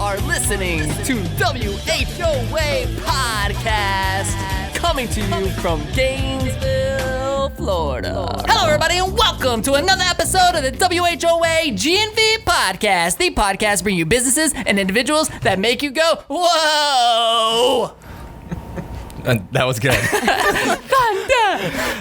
are listening to WHOA Podcast, coming to you from Gainesville, Florida. Hello, everybody, and welcome to another episode of the WHOA GNV Podcast, the podcast bringing you businesses and individuals that make you go, whoa! That was good.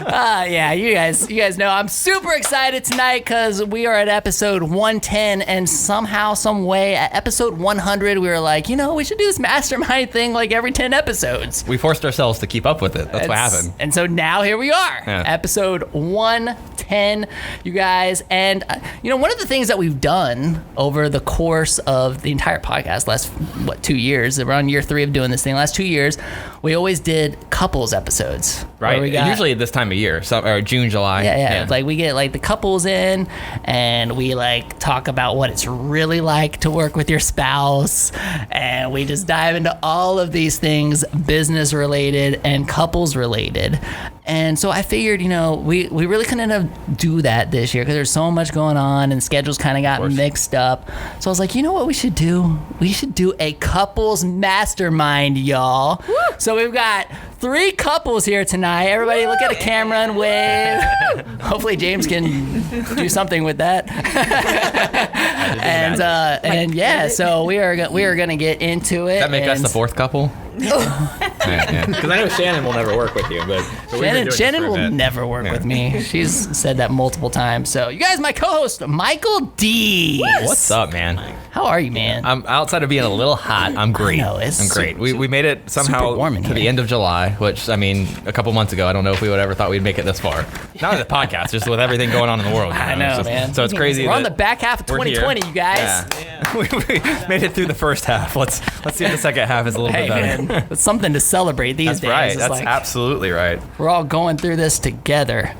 Yeah, you guys know I'm super excited tonight because we are at episode 110, and somehow, some way, at episode 100, we were like, we should do this mastermind thing like every 10 episodes. We forced ourselves to keep up with it. That's what happened. And so now here we are, episode 110, you guys. And, one of the things that we've done over the course of the entire podcast, last, 2 years, we're on year 3 of doing this thing, last 2 years, we always did couples episodes. Right. Usually at this time of year, or June, July. Yeah. Like we get like the couples in and we like talk about what it's really like to work with your spouse. And we just dive into all of these things, business related and couples related. And so I figured, we really couldn't do that this year because there's so much going on and schedules kind of got mixed up. So I was like, you know what we should do? We should do a couples mastermind, y'all. Woo! So we've got 3 couples here tonight. Everybody look at a camera and wave. Hopefully James can do something with that. So we are going to get into it. Does that make us the 4th couple? Because I know Shannon will never work with you, but Shannon will never work with me. She's said that multiple times. So you guys, my co-host Michael D. What's up, man? How are you, man? I'm outside of being a little hot. I'm great. I know, I'm great. We made it somehow to the end of July, which a couple months ago, I don't know if we would ever thought we'd make it this far. Not with the podcast, just with everything going on in the world. I know, man. So it's crazy. We're on the back half of 2020, you guys. Yeah. we made it through the first half. Let's see if the second half is a little bit better. Man, it's something to celebrate these days. Right. That's absolutely right. We're all going through this together.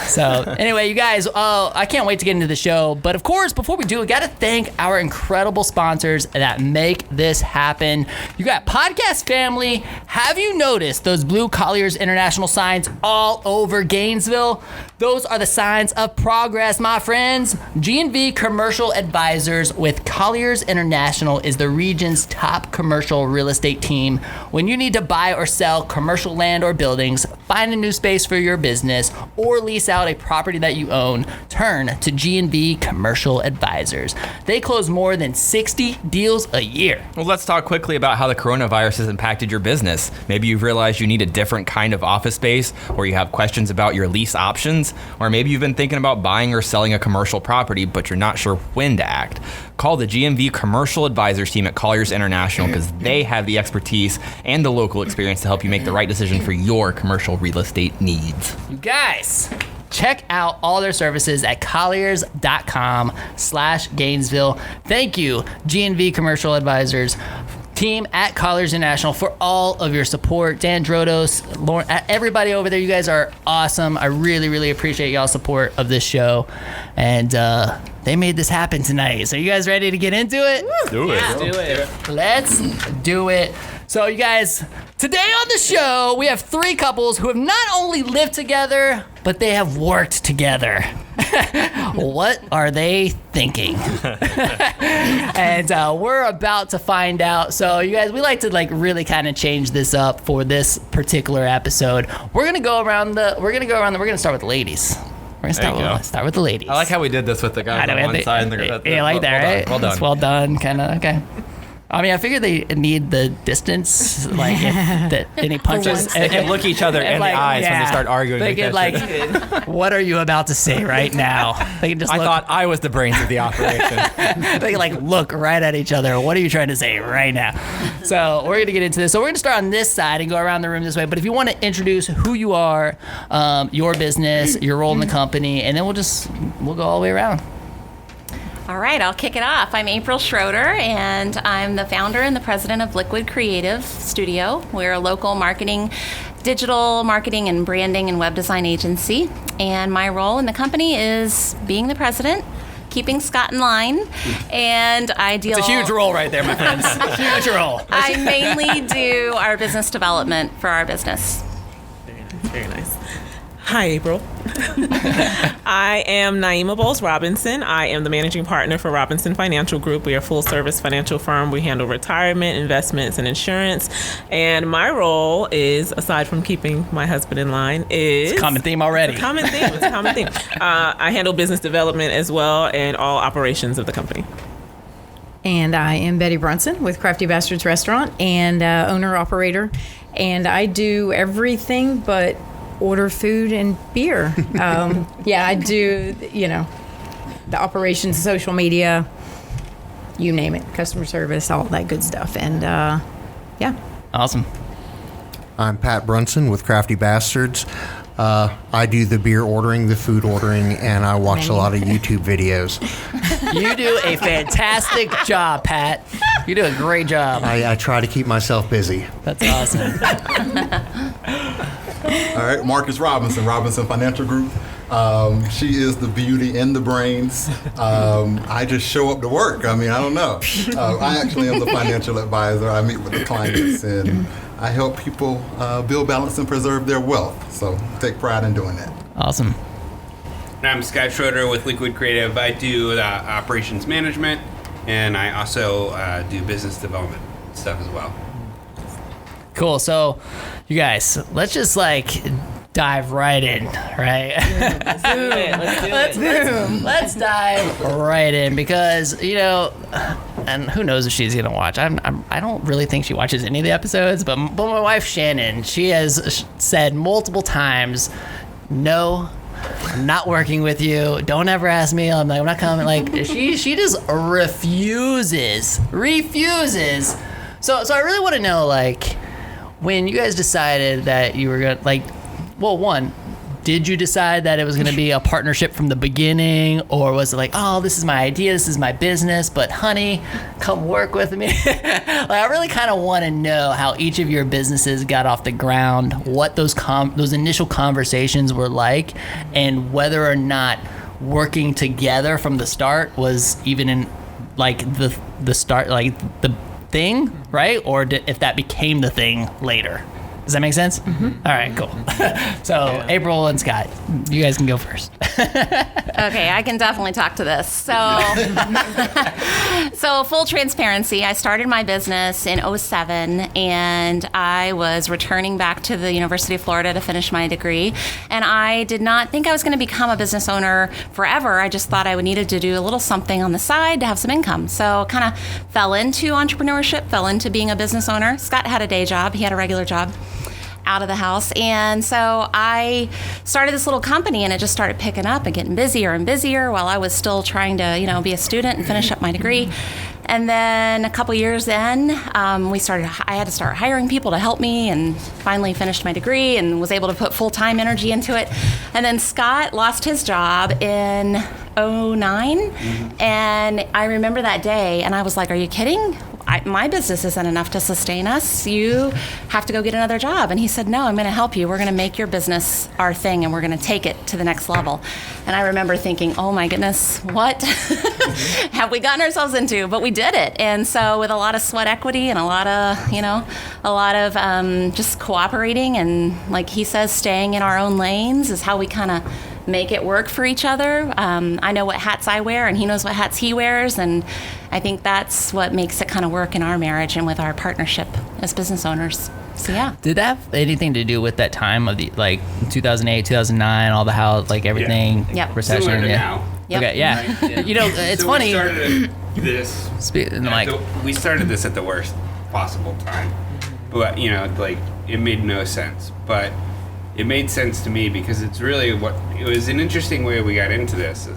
So anyway, you guys, I can't wait to get into the show. But of course, before we do, we got to thank our incredible sponsors that make this happen. You got Podcast Family. Have you noticed those blue Colliers International signs all over Gainesville? Those are the signs of progress, my friends. GNV Commercial Advisors with Colliers International is the region's top commercial real estate team. When you need to buy or sell commercial land or buildings, find a new space for your business, or lease out a property that you own, turn to GNV Commercial Advisors. They close more than 60 deals a year. Well, let's talk quickly about how the coronavirus has impacted your business. Maybe you've realized you need a different kind of office space, or you have questions about your lease options, or maybe you've been thinking about buying or selling a commercial property, but you're not sure when to act. Call the GNV Commercial Advisors team at Colliers International because they have the expertise and the local experience to help you make the right decision for your commercial real estate needs. You guys, check out all their services at colliers.com/Gainesville. Thank you, GNV Commercial Advisors team at Colliers International, for all of your support. Dan Drodos, Lauren, everybody over there, you guys are awesome. I really, really appreciate y'all's support of this show. And they made this happen tonight. So you guys ready to get into it? Do it. Let's do it. So you guys, today on the show, we have 3 couples who have not only lived together, but they have worked together. What are they thinking? And we're about to find out. So you guys, we like to really kind of change this up for this particular episode. We're gonna start with the ladies. We're gonna start with the ladies. I like how we did this with the guys on one side and you like that, right? Well done. It's well done, kind of. Okay. I mean, I figured they need the distance, like if any punches. They can look each other in the eyes when they start arguing. They can what are you about to say right now? They can just. I thought I was the brains of the operation. They can look right at each other. What are you trying to say right now? So we're gonna get into this. So we're gonna start on this side and go around the room this way. But if you want to introduce who you are, your business, your role in the company, and then we'll go all the way around. All right, I'll kick it off. I'm April Schroeder, and I'm the founder and the president of Liquid Creative Studio. We're a local digital marketing and branding and web design agency. And my role in the company is being the president, keeping Scott in line, and I deal... It's a huge role right there, my friends. Huge role. I mainly do our business development for our business. Very nice. Hi, April. I am Nyimah Bowles-Robinson. I am the managing partner for Robinson Financial Group. We are a full-service financial firm. We handle retirement, investments, and insurance. And my role is, aside from keeping my husband in line, is... It's a common theme already. It's a common theme. I handle business development as well and all operations of the company. And I am Betty Brunson with Crafty Bastards Restaurant and owner-operator. And I do everything but order food and beer. I do, the operations, social media, you name it, customer service, all that good stuff. And Awesome. I'm Pat Brunson with Crafty Bastards. I do the beer ordering, the food ordering, and I watch a lot of YouTube videos. You do a fantastic job, Pat. You do a great job. I try to keep myself busy. That's awesome. All right, Marcus Robinson, Robinson Financial Group. She is the beauty and the brains. I just show up to work. I mean, I don't know. I actually am the financial advisor. I meet with the clients and I help people build, balance, and preserve their wealth. So take pride in doing that. Awesome. I'm Scott Schroeder with Liquid Creative. I do operations management, and I also do business development stuff as well. Cool. So, you guys, let's just dive right in, right? Let's dive right in because and who knows if she's gonna watch. I don't really think she watches any of the episodes, but my wife Shannon, she has said multiple times, no, I'm not working with you. Don't ever ask me. I'm not coming. She just refuses. So I really want to know when you guys decided that you were gonna one, did you decide that it was going to be a partnership from the beginning, or was it this is my idea, this is my business, but honey, come work with me? I really kind of want to know how each of your businesses got off the ground, what those initial conversations were like, and whether or not working together from the start was even in the start, the thing, right? Or if that became the thing later. Does that make sense? Mm-hmm. All right, cool. So April and Scott, you guys can go first. Okay, I can definitely talk to this. So full transparency, I started my business in 2007, and I was returning back to the University of Florida to finish my degree. And I did not think I was going to become a business owner forever. I just thought I needed to do a little something on the side to have some income. So kind of fell into entrepreneurship, fell into being a business owner. Scott had a day job. He had a regular job out of the house. And so I started this little company, and it just started picking up and getting busier and busier while I was still trying to, be a student and finish up my degree. And then a couple years in, I had to start hiring people to help me, and finally finished my degree and was able to put full-time energy into it. And then Scott lost his job in 2009. Mm-hmm. And I remember that day, and I was like, are you kidding? My business isn't enough to sustain us. You have to go get another job. And he said, no, I'm going to help you. We're going to make your business our thing, and we're going to take it to the next level. And I remember thinking, oh my goodness, what have we gotten ourselves into? But we did it. And so with a lot of sweat equity and a lot of just cooperating, and like he says, staying in our own lanes is how we kind of make it work for each other. I know what hats I wear, and he knows what hats he wears, and I think that's what makes it kind of work in our marriage and with our partnership as business owners. So yeah. Did that have anything to do with that time of the 2008, 2009, all the everything recession? Similar to now. Yep. Okay, yeah. Right. Yeah. It's funny. We started this at the worst possible time, but it made no sense, but it made sense to me because it's really it was an interesting way we got into this.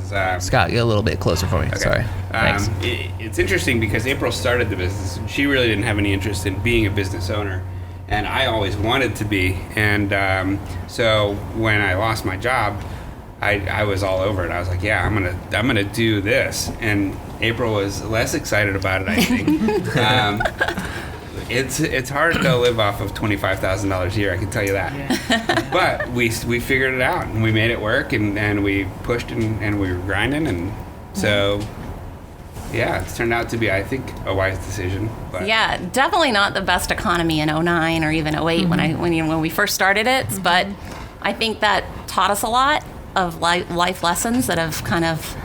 Scott, get a little bit closer for me. Okay. Sorry. Thanks. It's interesting because April started the business, and she really didn't have any interest in being a business owner, and I always wanted to be. And so when I lost my job, I was all over it. I was like, yeah, I'm gonna do this. And April was less excited about it, I think. It's hard to live off of $25,000 a year, I can tell you that. Yeah. But we figured it out, and we made it work, and we pushed, and we were grinding, and so yeah, it's turned out to be, I think, a wise decision. But. Yeah, definitely not the best economy in 2009 or even 2008 when we first started it, but I think that taught us a lot of life lessons that have kind of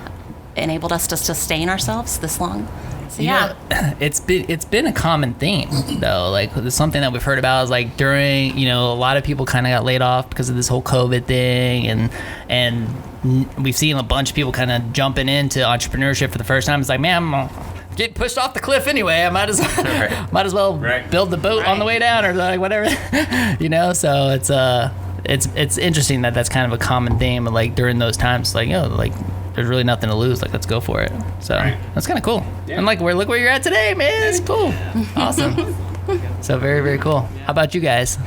enabled us to sustain ourselves this long. So yeah, it's been a common theme though. Like something that we've heard about is like during, a lot of people kind of got laid off because of this whole COVID thing, and we've seen a bunch of people kind of jumping into entrepreneurship for the first time. It's like, man, I'm getting pushed off the cliff anyway. I might as well build the boat on the way down, or like whatever, So it's interesting that that's kind of a common theme. Like during those times, like there's really nothing to lose. Like, let's go for it. So that's kind of cool. Yeah. And like, look where you're at today, man. It's cool. Awesome. So very, very cool. How about you guys?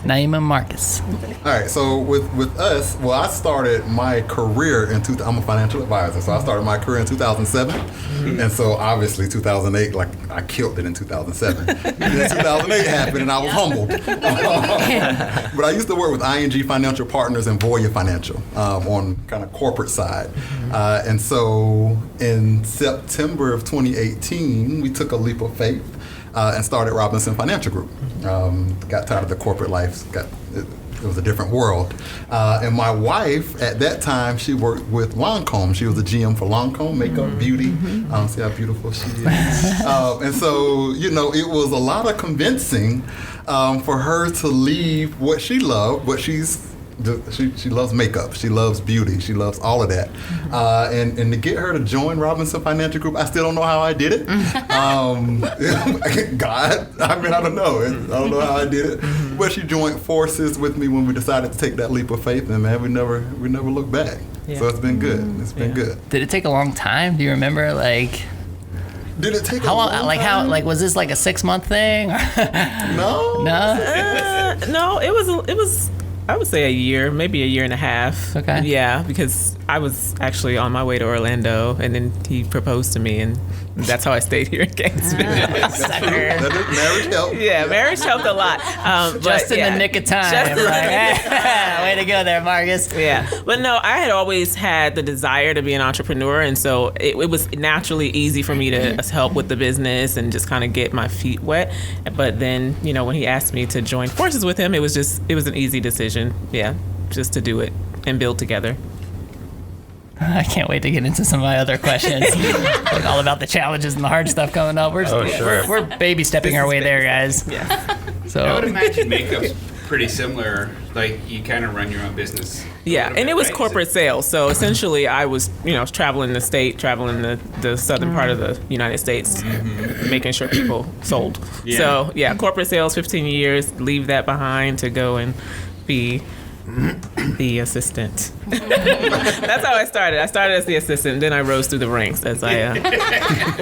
Nyimah and Marcus. All right, so with us, well, I started my career I'm a financial advisor, so I started my career in 2007, and so obviously 2008, like I killed it in 2007. And then 2008 happened, and I was humbled. But I used to work with ING Financial Partners and Voya Financial on kind of corporate side, and so in September of 2018, we took a leap of faith. And started Robinson Financial Group. Got tired of the corporate life. It was a different world. And my wife, at that time, she worked with Lancome. She was a GM for Lancome, makeup, beauty. See how beautiful she is. And so, it was a lot of convincing for her to leave what she loved, she loves makeup, she loves beauty, she loves all of that, and to get her to join Robinson Financial Group, I still don't know how I did it. God, I don't know how I did it, but she joined forces with me when we decided to take that leap of faith, and man, we never looked back. So it's been good. It's been good. Did it take a long time? Do you remember Did it take how long? Time? How was this like a 6-month thing? No. No, it was. I would say a year, maybe a year and a half. Okay. Yeah, because I was actually on my way to Orlando, and then he proposed to me, and that's how I stayed here in Gainesville. Marriage helped. Yeah, marriage helped a lot. Just in the nick of time. Way to go there, Marcus. Yeah. But no, I had always had the desire to be an entrepreneur, and so it was naturally easy for me to help with the business and just kind of get my feet wet. But then, when he asked me to join forces with him, it was an easy decision. Yeah, just to do it and build together. I can't wait to get into some of my other questions. All about the challenges and the hard stuff coming up. We're baby stepping our way there, guys. Yeah. So I would imagine makeup's pretty similar. Like you kind of run your own business. Yeah, and it was corporate sales. So essentially, I was traveling the southern part of the United States, making sure people sold. Yeah. So yeah, corporate sales, 15 years. Leave that behind to go and be the assistant. That's how I started. I started as the assistant, then I rose through the ranks as I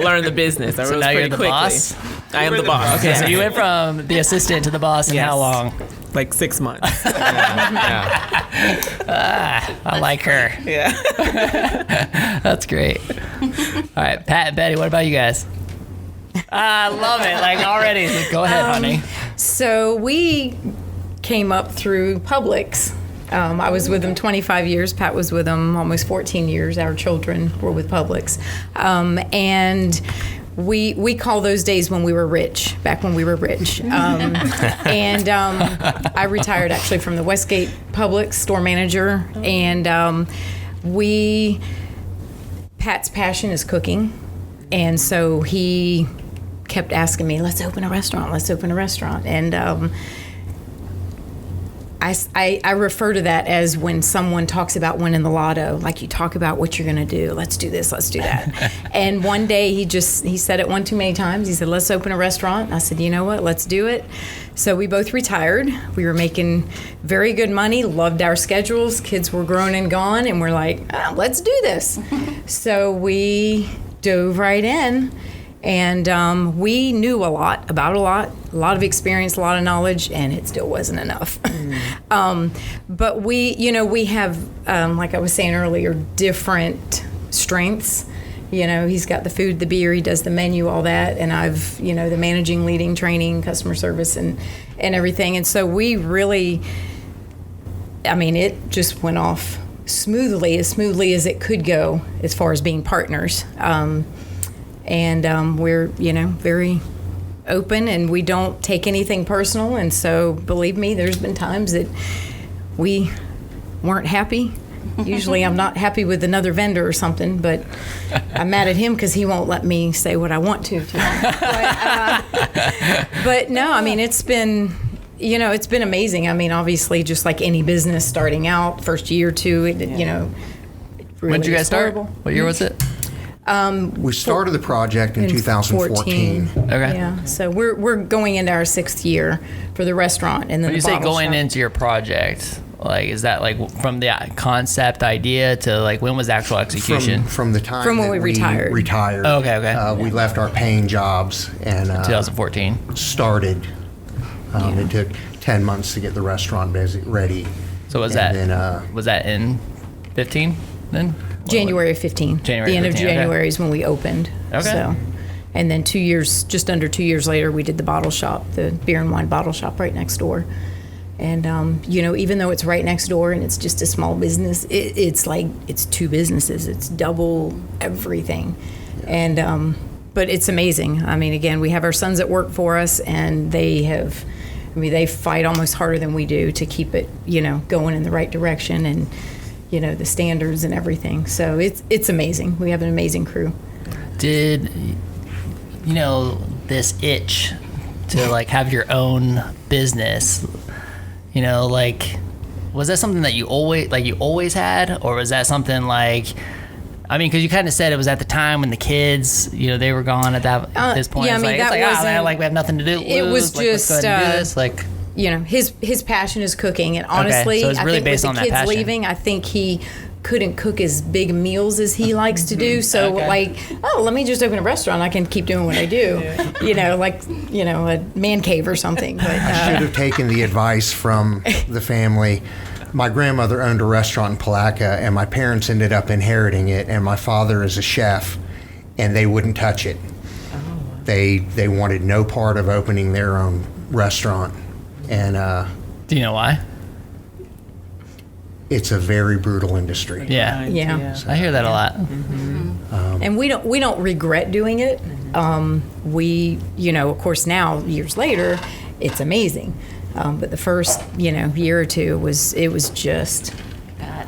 learned the business. I so rose now pretty you're the quickly. boss? I am the boss. Okay, so you went from the assistant to the boss in how long? Like 6 months. I like her. Yeah. That's great. All right, Pat and Betty, what about you guys? I love it. Already. Go ahead, honey. So we came up through Publix. I was with them 25 years. Pat was with them almost 14 years. Our children were with Publix. And we call those days when we were rich, back when we were rich. And I retired actually from the Westgate Publix store manager. And Pat's passion is cooking. And so he kept asking me, let's open a restaurant. And I refer to that as when someone talks about winning the lotto, like you talk about what you're going to do. Let's do this, let's do that. And one day he said it one too many times. He said, let's open a restaurant. And I said, you know what, let's do it. So we both retired. We were making very good money, loved our schedules. Kids were grown and gone. And we're like, let's do this. So we dove right in. And we knew a lot of experience, a lot of knowledge, and it still wasn't enough. But we have, like I was saying earlier, different strengths. He's got the food, the beer, he does the menu, all that, and I've, the managing, leading, training, customer service, and everything. And so we really, it just went off smoothly as it could go as far as being partners. And we're, very open, and we don't take anything personal. And so, believe me, there's been times that we weren't happy. Usually I'm not happy with another vendor or something, but I'm mad at him because he won't let me say what I want to. But no, I mean, it's been amazing. I mean, obviously, just like any business starting out, first year or two, really When did you guys start? horrible. What year was it? We started the project in 2014. Okay. Yeah, so we're going into our 6th year for the restaurant, and then When you the say bottle going shop. into your project, like, is that like from the concept idea to like when was the actual execution? From the time From when that we retired. Oh, okay. We left our paying jobs and 2014. started. It took 10 months to get the restaurant ready. So was And that then, was that in 15 then? January of 15. January the end 15, of okay. January is when we opened. Okay. So, and then just under 2 years later, we did the bottle shop, the beer and wine bottle shop right next door. And, even though it's right next door and it's just a small business, it's like it's 2 businesses. It's double everything. And, but it's amazing. I mean, again, we have our sons that work for us, and they fight almost harder than we do to keep it, going in the right direction and, the standards and everything. So it's amazing. We have an amazing crew. Did this itch to like have your own business, like, was that something that you always had, or was that something like, I mean, because you kind of said it was at the time when the kids, they were gone at this point. Yeah, I mean, that wasn't, we have nothing to do. It was like, let's just go ahead and do this. Like, his passion is cooking, and honestly, so it's really I think based with on the that kids passion. leaving, I think he couldn't cook as big meals as he likes to do. So let me just open a restaurant. I can keep doing what I do. A man cave or something. But I should have taken the advice from the family. My grandmother owned a restaurant in Palatka, and my parents ended up inheriting it, and my father is a chef, and they wouldn't touch it. They wanted no part of opening their own restaurant. And do you know why? it's a very brutal industry. Yeah. Yeah. I hear that a lot. And we don't regret doing it. We, of course now, years later, it's amazing. But the first, year or two it was just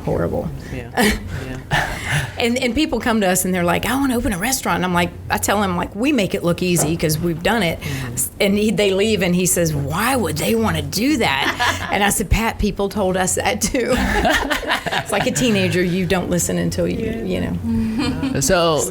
horrible. Yeah. And people come to us and they're like, I want to open a restaurant. And I tell them, we make it look easy because we've done it. And they leave and he says, why would they want to do that? And I said, Pat, people told us that too. It's like a teenager, you don't listen until you know. So,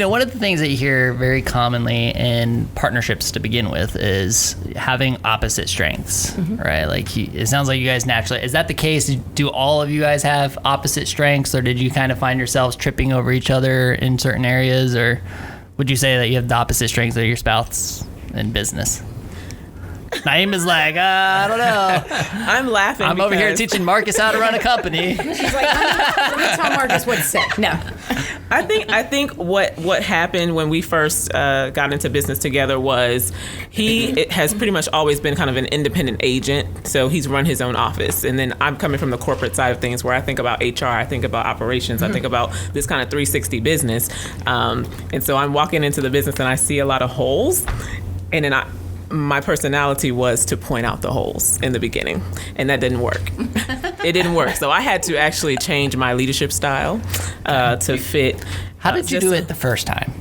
one of the things that you hear very commonly in partnerships to begin with is having opposite strengths, right? Like, it sounds like you guys naturally, is that the case? Do all of you guys have opposite strengths, or did you kind of find yourselves tripping over each other in certain areas, or would you say that you have the opposite strengths of your spouse in business? Naeem is like, I don't know. I'm laughing. I'm over here teaching Marcus how to run a company. She's like, let me tell Marcus what to say. No. I think what happened when we first got into business together was it has pretty much always been kind of an independent agent. So he's run his own office. And then I'm coming from the corporate side of things where I think about HR, I think about operations, I think about this kind of 360 business. And so I'm walking into the business and I see a lot of holes. And then my personality was to point out the holes in the beginning, and that didn't work. It didn't work. So I had to actually change my leadership style to fit. How did you do it the first time?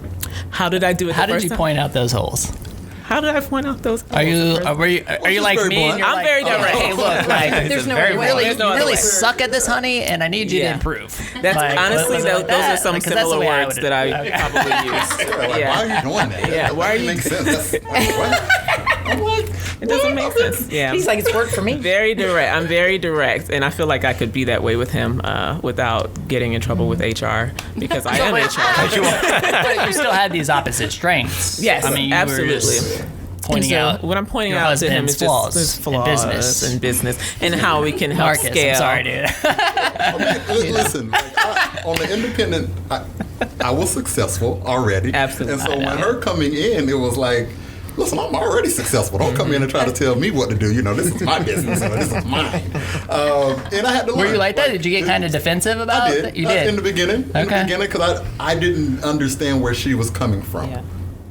How did I do it How the first did you time? point out those holes? How did I point out those holes? Are you like very me? And blunt. you're I'm like, very direct. Hey, look, like, There's no very other way. really, There's no you other really way. suck at this, honey, and I need you to Yeah. improve. That's Like, honestly, was it those like that? are some Because that's the similar way I words would- that I okay. probably use. Like, Yeah. why are you doing that? Yeah, why are That you- makes sense. That's, what? It doesn't make sense. Yeah. He's like, it's worked for me. Very direct. I'm very direct, and I feel like I could be that way with him without getting in trouble with HR because I am HR. But you still had these opposite strengths. Yes, I mean, you absolutely. were just pointing And so out what I'm pointing your out to him husband's is just his in flaws business. and business and how we can help Marcus, scale. I'm sorry, dude. Listen, on the independent, I was successful already. Absolutely. And so when her coming in, it was like, listen, I'm already successful. Don't come in and try to tell me what to do. This is my business. This is mine. And I had to learn. Were you like that? Did you get kind of defensive about I did. it? You did? In the beginning. Okay. Because I didn't understand where she was coming from. Yeah.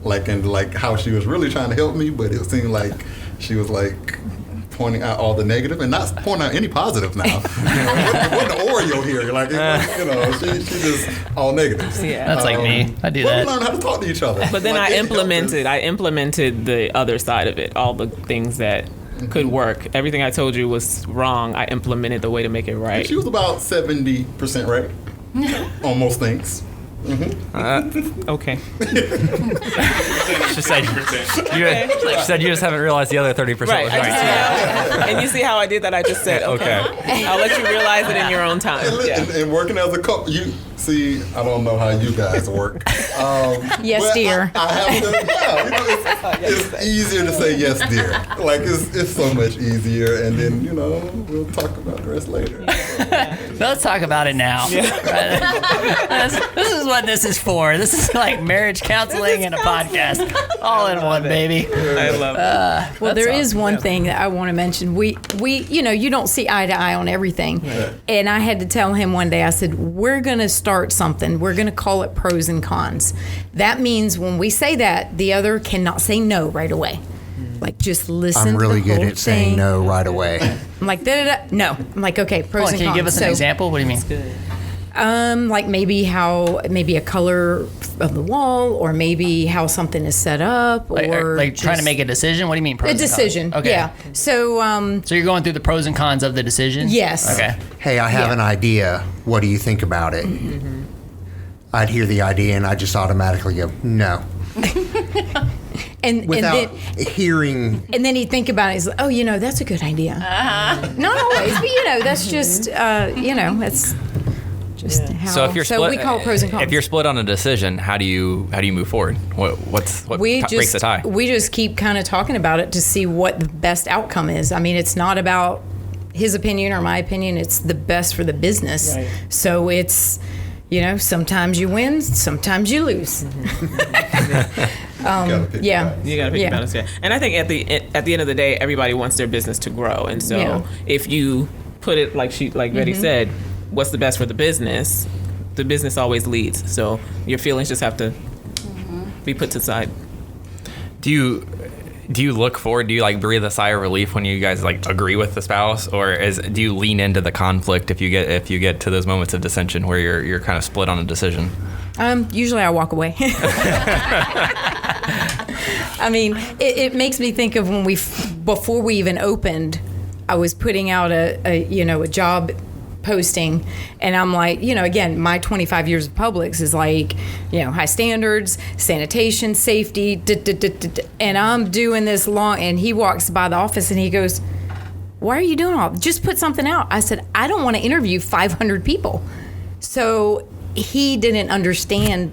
And how she was really trying to help me, but it seemed like she was pointing out all the negative and not pointing out any positive now. What the Oreo here? Like, she just all negatives. Yeah. That's like me. I do that. We learn how to talk to each other. But then Like, I implemented the other side of it, all the things that could work. Everything I told you was wrong. I implemented the way to make it right. She was about 70% right on most things. Okay. She said you just haven't realized the other 30% was Right. right. And you see how I did that? I just said, okay. I'll let you realize it in your own time. And working as a couple, you see, I don't know how you guys work. Yes, but dear. I have to, it's easier to say yes, dear. Like, it's so much easier, and then, we'll talk about the rest later. Let's talk about it now. This is what this is for. This is like marriage counseling and a podcast, all in one, baby. I love it. Well, there is one thing that I want to mention. We you don't see eye to eye on everything. Yeah. And I had to tell him one day, I said, we're going to start something. We're going to call it pros and cons. That means when we say that, the other cannot say no right away. Like, just listen I'm really to the good whole at saying thing. no right away. I'm like, da-da-da. No. I'm like, okay, pros Hold on, and can you cons. give us an example? What do you mean? Like maybe a color of the wall, or maybe how something is set up, or Like trying to make a decision? What do you mean pros a and cons? decision. Okay. Yeah. So So you're going through the pros and cons of the decision? Yes. Okay. Hey, I have Yeah. an idea. What do you think about it? I'd hear the idea and I just automatically go, no. Without hearing. And then he'd think about it. He's like, oh, that's a good idea. Not always, but that's just, that's just how. So if you're split, we call it pros and cons. If you're split on a decision, how do you move forward? What breaks the tie? We just keep kind of talking about it to see what the best outcome is. I mean, it's not about his opinion or my opinion. It's the best for the business. Right. So it's, sometimes you win, sometimes you lose. Yeah. You gotta pick a balance, yeah. And I think at the end of the day, everybody wants their business to grow. And so if you put it like Betty said, what's the best for the business always leads. So your feelings just have to be put to the side. Do you look forward? Do you like breathe a sigh of relief when you guys like agree with the spouse, or do you lean into the conflict if you get to those moments of dissension where you're kind of split on a decision? Usually I walk away. I mean, it makes me think of when before we even opened, I was putting out a job posting, and I'm like, again, my 25 years of Publix is like, high standards, sanitation, safety, and I'm doing this long, and he walks by the office and he goes, why are you doing all? Just put something out. I said, I don't want to interview 500 people. So he didn't understand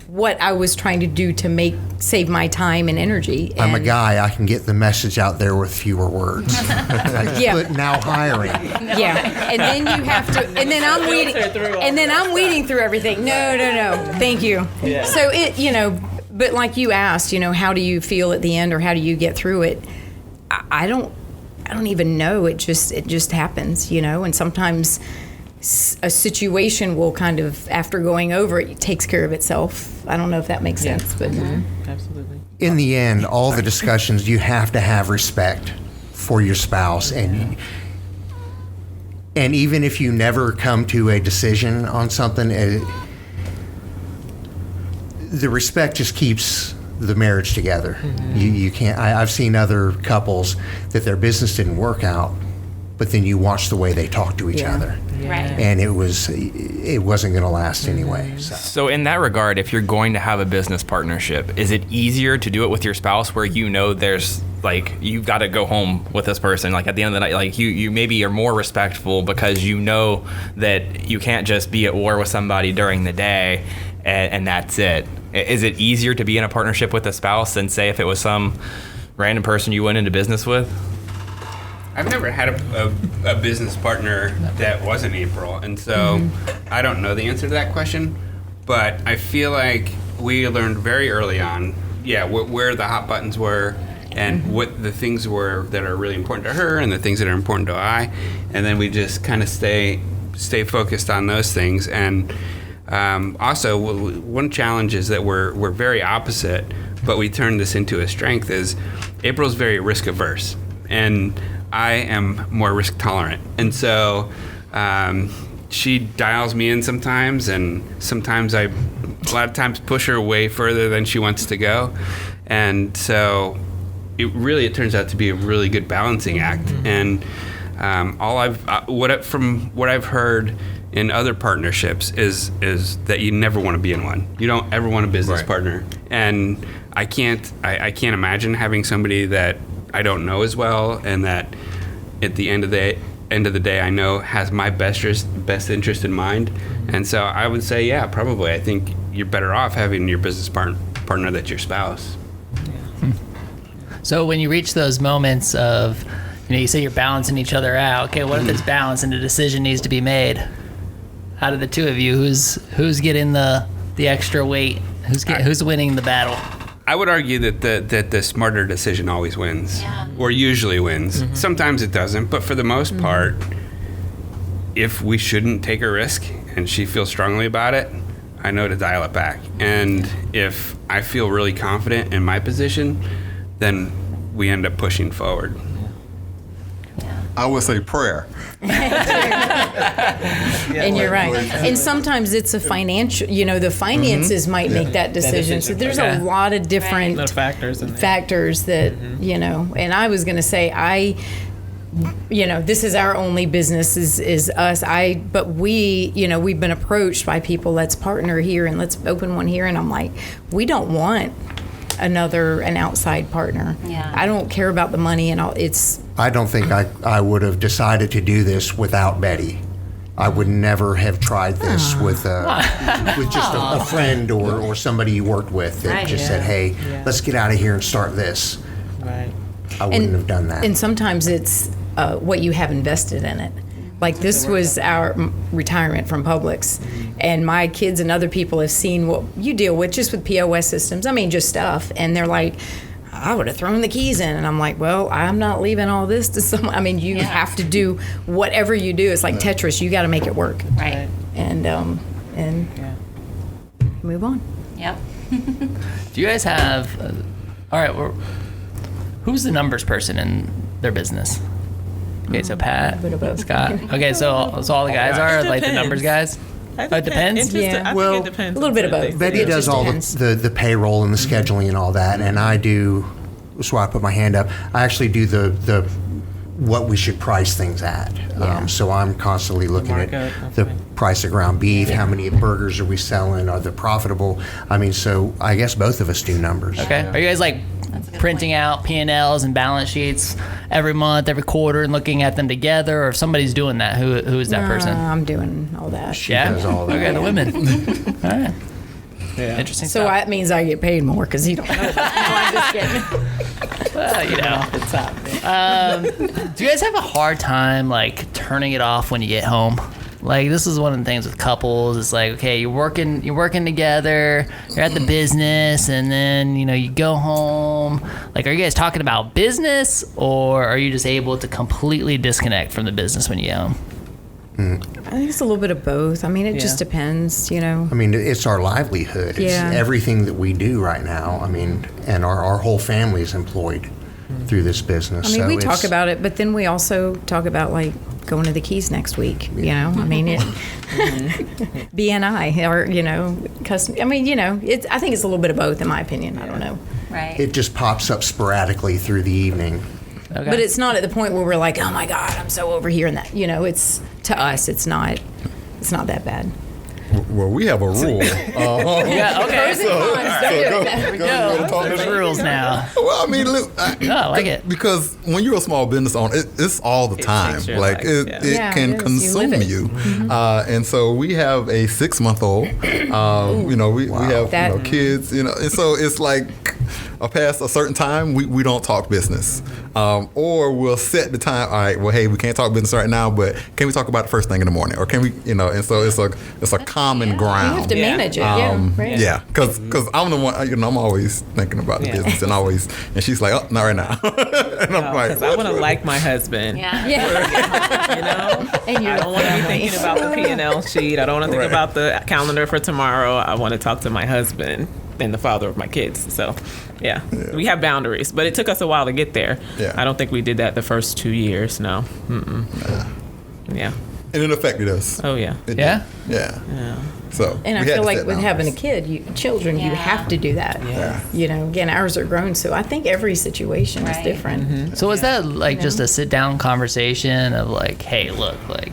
what I was trying to do to save my time and energy. I'm a guy. I can get the message out there with fewer words. But now hiring. Yeah, and then you have to, and then I'm weeding through everything. No, thank you. Yeah. So but like you asked, how do you feel at the end, or how do you get through it? I don't even know. It just happens, and sometimes a situation will kind of, after going over it, takes care of itself. I don't know if that makes sense, but Absolutely. In the end, all the discussions, you have to have respect for your spouse, and even if you never come to a decision on something, the respect just keeps the marriage together. You can't. I've seen other couples that their business didn't work out, but then you watch the way they talk to each other, Right. and it wasn't going to last anyway. So in that regard, if you're going to have a business partnership, is it easier to do it with your spouse where there's like, you've got to go home with this person, like at the end of the night, like you maybe are more respectful because that you can't just be at war with somebody during the day and that's it. Is it easier to be in a partnership with a spouse than, say, if it was some random person you went into business with? I've never had a business partner that wasn't April, and so I don't know the answer to that question, but I feel like we learned very early on, where the hot buttons were and what the things were that are really important to her and the things that are important to I, and then we just kind of stay focused on those things. And also, one challenge is that we're very opposite, but we turn this into a strength, is April's very risk averse. and I am more risk tolerant. And so she dials me in sometimes, and sometimes a lot of times push her way further than she wants to go. And so it turns out to be a really good balancing act. And from what I've heard in other partnerships is that you never want to be in one. You don't ever want a business partner. And I can't imagine having somebody that I don't know as well, and that at the end of the day I know has my best interest in mind. And so I would say, yeah, probably. I think you're better off having your business partner that's your spouse. So when you reach those moments of, you say you're balancing each other out. Okay, what if it's balanced and a decision needs to be made? Out of the two of you, who's getting the extra weight? Who's winning the battle? I would argue that the smarter decision always wins, or usually wins. Sometimes it doesn't, but for the most part, if we shouldn't take a risk and she feels strongly about it, I know to dial it back. And if I feel really confident in my position, then we end up pushing forward. I would say prayer. And you're right. And sometimes it's a financial, the finances might make that decision. So there's a lot of different factors in there. factors that, and I was going to say, this is our only business is us. But we, we've been approached by people, let's partner here and let's open one here. And I'm like, we don't want an outside partner. Yeah. I don't care about the money and all. I don't think I would have decided to do this without Betty. I would never have tried this with just a friend or somebody you worked with that said, hey, let's get out of here and start this. Right. I wouldn't have done that. And sometimes it's what you have invested in it. Like this was our retirement from Publix, and my kids and other people have seen what you deal with just with POS systems. I mean, just stuff. And they're like, I would have thrown the keys in. And I'm like, well, I'm not leaving all this to someone. I mean, you have to do whatever you do. It's like Tetris. You got to make it work. Right. And move on. Yep. Do you guys have? All right. Who's the numbers person in their business? Okay, so Pat, Scott. Okay, so all the guys are like the numbers guys. It depends. Yeah. It depends. A little bit of both. Betty does all the payroll and the scheduling and all that, and I do. So I put my hand up. I actually do the what we should price things at. So I'm constantly looking at the price of ground beef. How many burgers are we selling? Are they profitable? I mean, so I guess both of us do numbers. Okay. Are you guys like printing out P&Ls and balance sheets every month, every quarter, and looking at them together? Or if somebody's doing that, who is that person? I'm doing all that. She does all that. Okay, the women. All right. Yeah. Interesting So stuff. that means I get paid more because you don't know that. No, I'm just kidding. Well, It's hot. do you guys have a hard time like turning it off when you get home? Like this is one of the things with couples. It's like, okay, you're working together, you're at the business, and then you go home. Like, are you guys talking about business, or are you just able to completely disconnect from the business when you get home? I think it's a little bit of both. I mean, it just depends, I mean, it's our livelihood. It's everything that we do right now. I mean, and our whole family is employed through this business. I mean, so we talk about it, but then we also talk about like going to the Keys next week. I mean, BNI or custom. I mean, I think it's a little bit of both, in my opinion. I don't know. Right. It just pops up sporadically through the evening. Okay. But it's not at the point where we're like, oh my God, I'm so over here and that. It's to us, it's not that bad. Well, we have a rule. Yeah, okay. Pros and cons. Don't do it. There we go. There's rules now. Well, I mean, listen, I like it. Because when you're a small business owner, it's all the time. takes your Like life, it Yeah, can it is. You consume live it. you. And so we have a 6-month-old. We have kids. And so it's like past a certain time, we don't talk business. Or we'll set the time. All right. Well, hey, we can't talk business right now, but can we talk about it first thing in the morning? Or can we? And so it's a common ground. You have to manage it. Right. Yeah, because I'm the one. I'm always thinking about the business, and she's like, "Oh, not right now." And I'm like, Because I want to like my husband. Yeah. And I don't want to be thinking about the P&L sheet. I don't want to think about the calendar for tomorrow. I want to talk to my husband. and the father of my kids. So, yeah, we have boundaries, but it took us a while to get there. Yeah. I don't think we did that the first 2 years. No. Mm-mm. Yeah. And it affected us. Oh yeah. It Yeah? did. Yeah. Yeah. So. And I we had feel to like set with having a boundaries. kid, children, you Yeah. have to do that. Yeah. You know, again, ours are grown, so I think every situation is Right. different. So was that like just a sit down conversation of like, hey, look, like,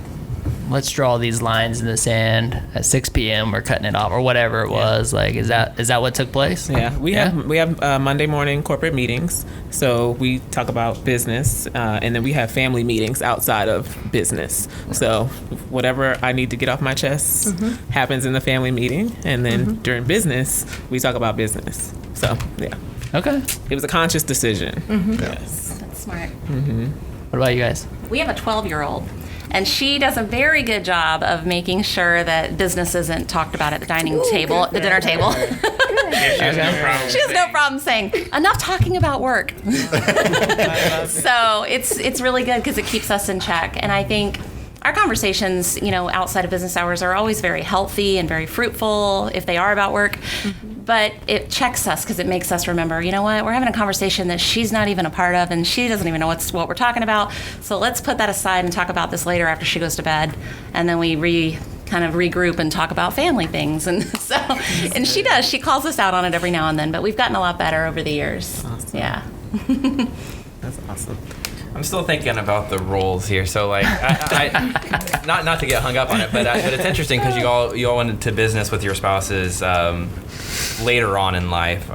let's draw these lines in the sand at 6 p.m. We're cutting it off, or whatever it was. Like, is that what took place? Yeah, we have Monday morning corporate meetings. So we talk about business, and then we have family meetings outside of business. So whatever I need to get off my chest happens in the family meeting, and then during business we talk about business. So yeah, Okay. it was a conscious decision. Yes. That's smart. What about you guys? We have a 12-year-old, and she does a very good job of making sure that business isn't talked about at the dinner table. She has no problem saying, enough talking about work. So it's really good because it keeps us in check. And I think our conversations, outside of business hours are always very healthy and very fruitful if they are about work. But it checks us because it makes us remember, you know what, we're having a conversation that she's not even a part of and she doesn't even know what we're talking about. So let's put that aside and talk about this later after she goes to bed. And then we kind of regroup and talk about family things. And so, and she does. She calls us out on it every now and then, but we've gotten a lot better over the years. Awesome. Yeah. That's awesome. I'm still thinking about the roles here. So like, I not to get hung up on it, but it's interesting because you all went into business with your spouses later on in life.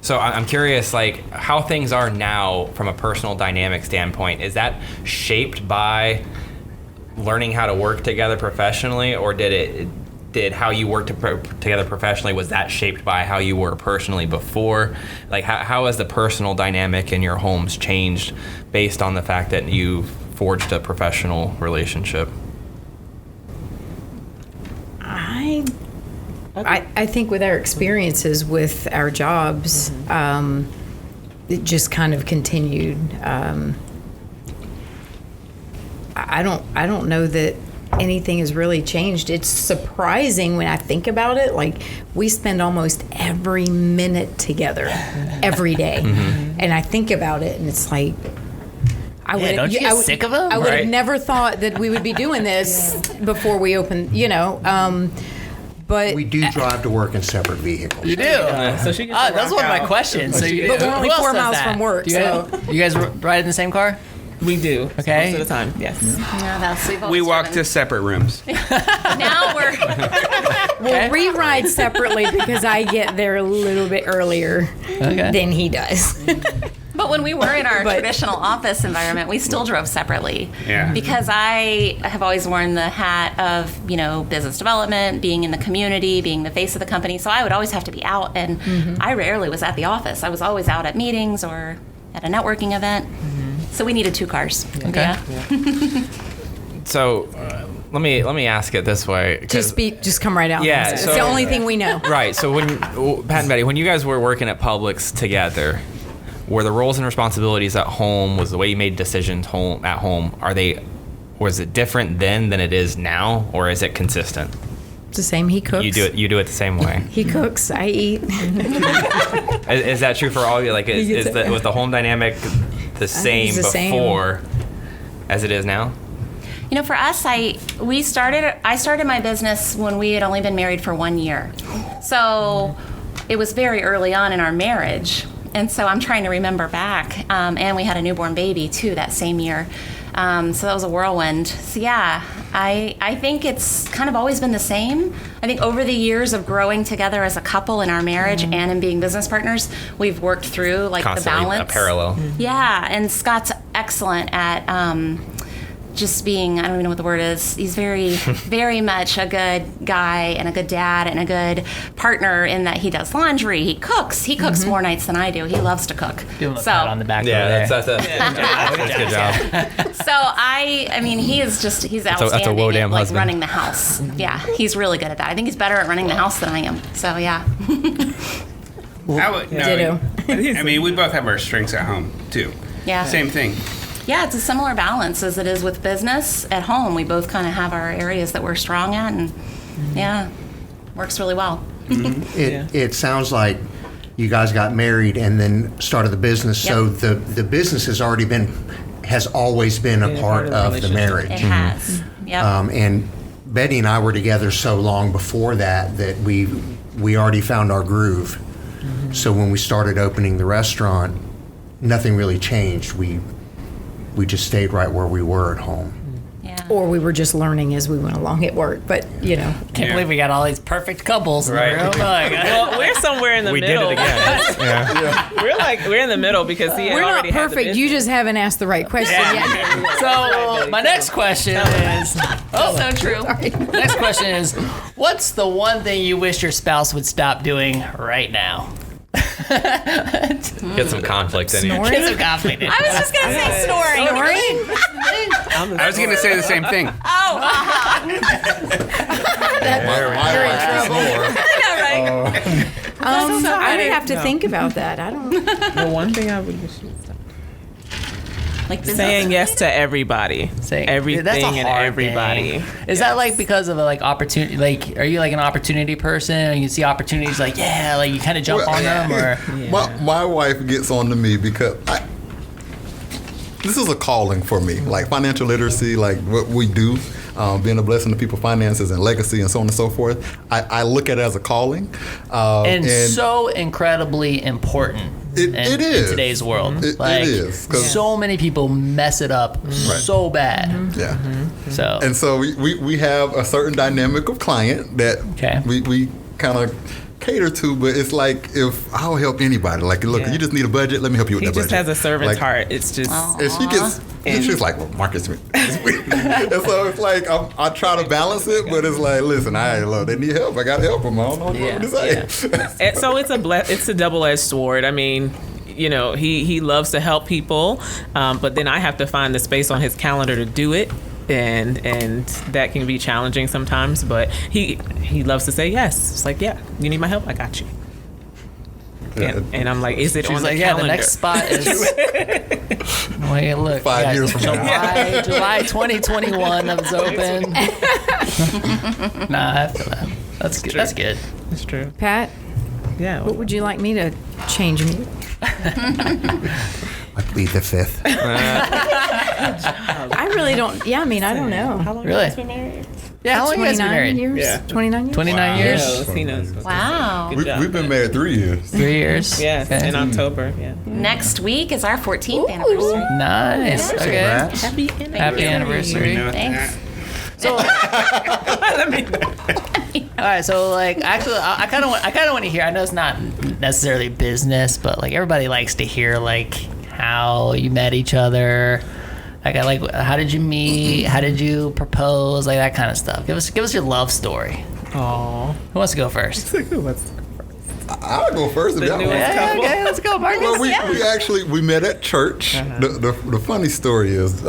So I'm curious, like how things are now from a personal dynamic standpoint. Is that shaped by learning how to work together professionally, or did how you worked together professionally, was that shaped by how you were personally before? Like how has the personal dynamic in your homes changed based on the fact that you forged a professional relationship? I think with our experiences with our jobs, it just kind of continued. I don't know that anything has really changed. It's surprising when I think about it. Like, we spend almost every minute together every day. And I think about it and it's like, Don't you get sick of them? I would have never thought that we would be doing this before we opened, but We do drive to work in separate vehicles. You do? So she gets to That's rock one of my out. questions. So you But we're only who else 4 does miles that? from work, Do you guys ride in the same car? We do. Okay. Most of the time, yes. We walk to separate rooms. Now Well, we ride separately because I get there a little bit earlier than he does. But when we were in our But- traditional office environment, we still drove separately. Yeah. Because I have always worn the hat of, business development, being in the community, being the face of the company. So I would always have to be out, and I rarely was at the office. I was always out at meetings or at a networking event. So we needed 2 cars. Okay. Yeah. So let me ask it this way. Just come right out. Yeah, It's so- the only thing we know. Right. So Pat and Betty, when you guys were working at Publix together, were the roles and responsibilities at home, was the way you made decisions at home, was it different then than it is now, or is it consistent? It's the same. He cooks. You do it the same way. He cooks. I eat. Is that true for all of you? Like, was the home dynamic the same the same. before as it is now? For us, I started my business when we had only been married for 1 year. So it was very early on in our marriage. And so I'm trying to remember back. And we had a newborn baby, too, that same year. So that was a whirlwind. So, yeah, I think it's kind of always been the same. I think over the years of growing together as a couple in our marriage and in being business partners, we've worked through, Constantly the balance. a parallel. Yeah, and Scott's excellent at just being, I don't even know what the word is. He's very, very much a good guy and a good dad and a good partner in that he does laundry, he cooks. He cooks more nights than I do. He loves to cook. Give him a pat on the back over there. That's a good job. So he's outstanding that's a WHOADAMN at husband. running the house. Yeah, he's really good at that. I think he's better at running the house than I am. So yeah. Ditto. I mean, we both have our strengths at home too. Yeah. Same thing. Yeah, it's a similar balance as it is with business. At home, we both kind of have our areas that we're strong at, and yeah, works really well. It sounds like you guys got married and then started the business. So the business has always been a part of the marriage. It has. Yep. And Betty and I were together so long before that we already found our groove. So when we started opening the restaurant, nothing really changed. We just stayed right where we were at home. Yeah. Or we were just learning as we went along at work. But, Can't believe we got all these perfect couples in the room. Well, we're somewhere in the We middle. did it again. We're in the middle because he had we're not already had the perfect. You business. just haven't asked the right question yet. So my next question is, So true. next question is, what's the one thing you wish your spouse would stop doing right now? Get some conflict in here. Get some conflict in. I was just gonna say snoring. I was going to say the same thing. My wife snores. I would have to think about that. I don't. The one thing I would wish you would stop. Like business. Saying yes to everybody. Saying- Everything that's a and hard everybody. thing. Is that like because of a opportunity? Like, are you like an opportunity person? And you see opportunities like you kind of jump on them, or My wife gets on to me because this is a calling for me, like financial literacy, like what we do, being a blessing to people's finances and legacy and so on and so forth. I look at it as a calling. and so incredibly important. It is. in today's world. It is, 'cause- so many people mess it up so bad. Yeah. So And so we have a certain dynamic of client that we kind of cater to, but it's like if I'll help anybody. Like, look, you just need a budget. Let me help you with He that just budget. has a servant's Like, heart. It's just. And she gets, and she's like, well, Marcus, and so it's like I try to balance it, but it's like, listen, they need help. I gotta help them. I don't know what to say. And so it's a double-edged sword. I mean, he loves to help people, but then I have to find the space on his calendar to do it. And that can be challenging sometimes, but he loves to say yes. It's like, yeah, you need my help? I got you. And I'm like, is it she's on like, the yeah, calendar? the next spot is. Wait, look, 5 years from now. July 2021 is open. Nah, I feel that. That's good. That's good. It's true. Pat, Yeah. what would you like me to change in you? I plead the fifth. I really don't. Yeah, I mean, I don't know. How long Really? have you guys been married? Yeah, how long you guys been 29 married? years? Yeah. 29 years? 29 years? Yeah, he knows. Wow. Good job. We've been married 3 years. 3 years? Yes, Okay. in October. Yeah. Next week is our 14th anniversary. Nice. Okay. Congrats. Happy anniversary. Thanks. So, all right. So, actually, I kind of want to hear. I know it's not necessarily business, but everybody likes to hear how you met each other. How did you meet? How did you propose? That kind of stuff. Give us your love story. Aww. Who wants to go first? I'll go first if y'all want. Yeah, okay, let's go, Marcus. Well, we met at church. The funny story is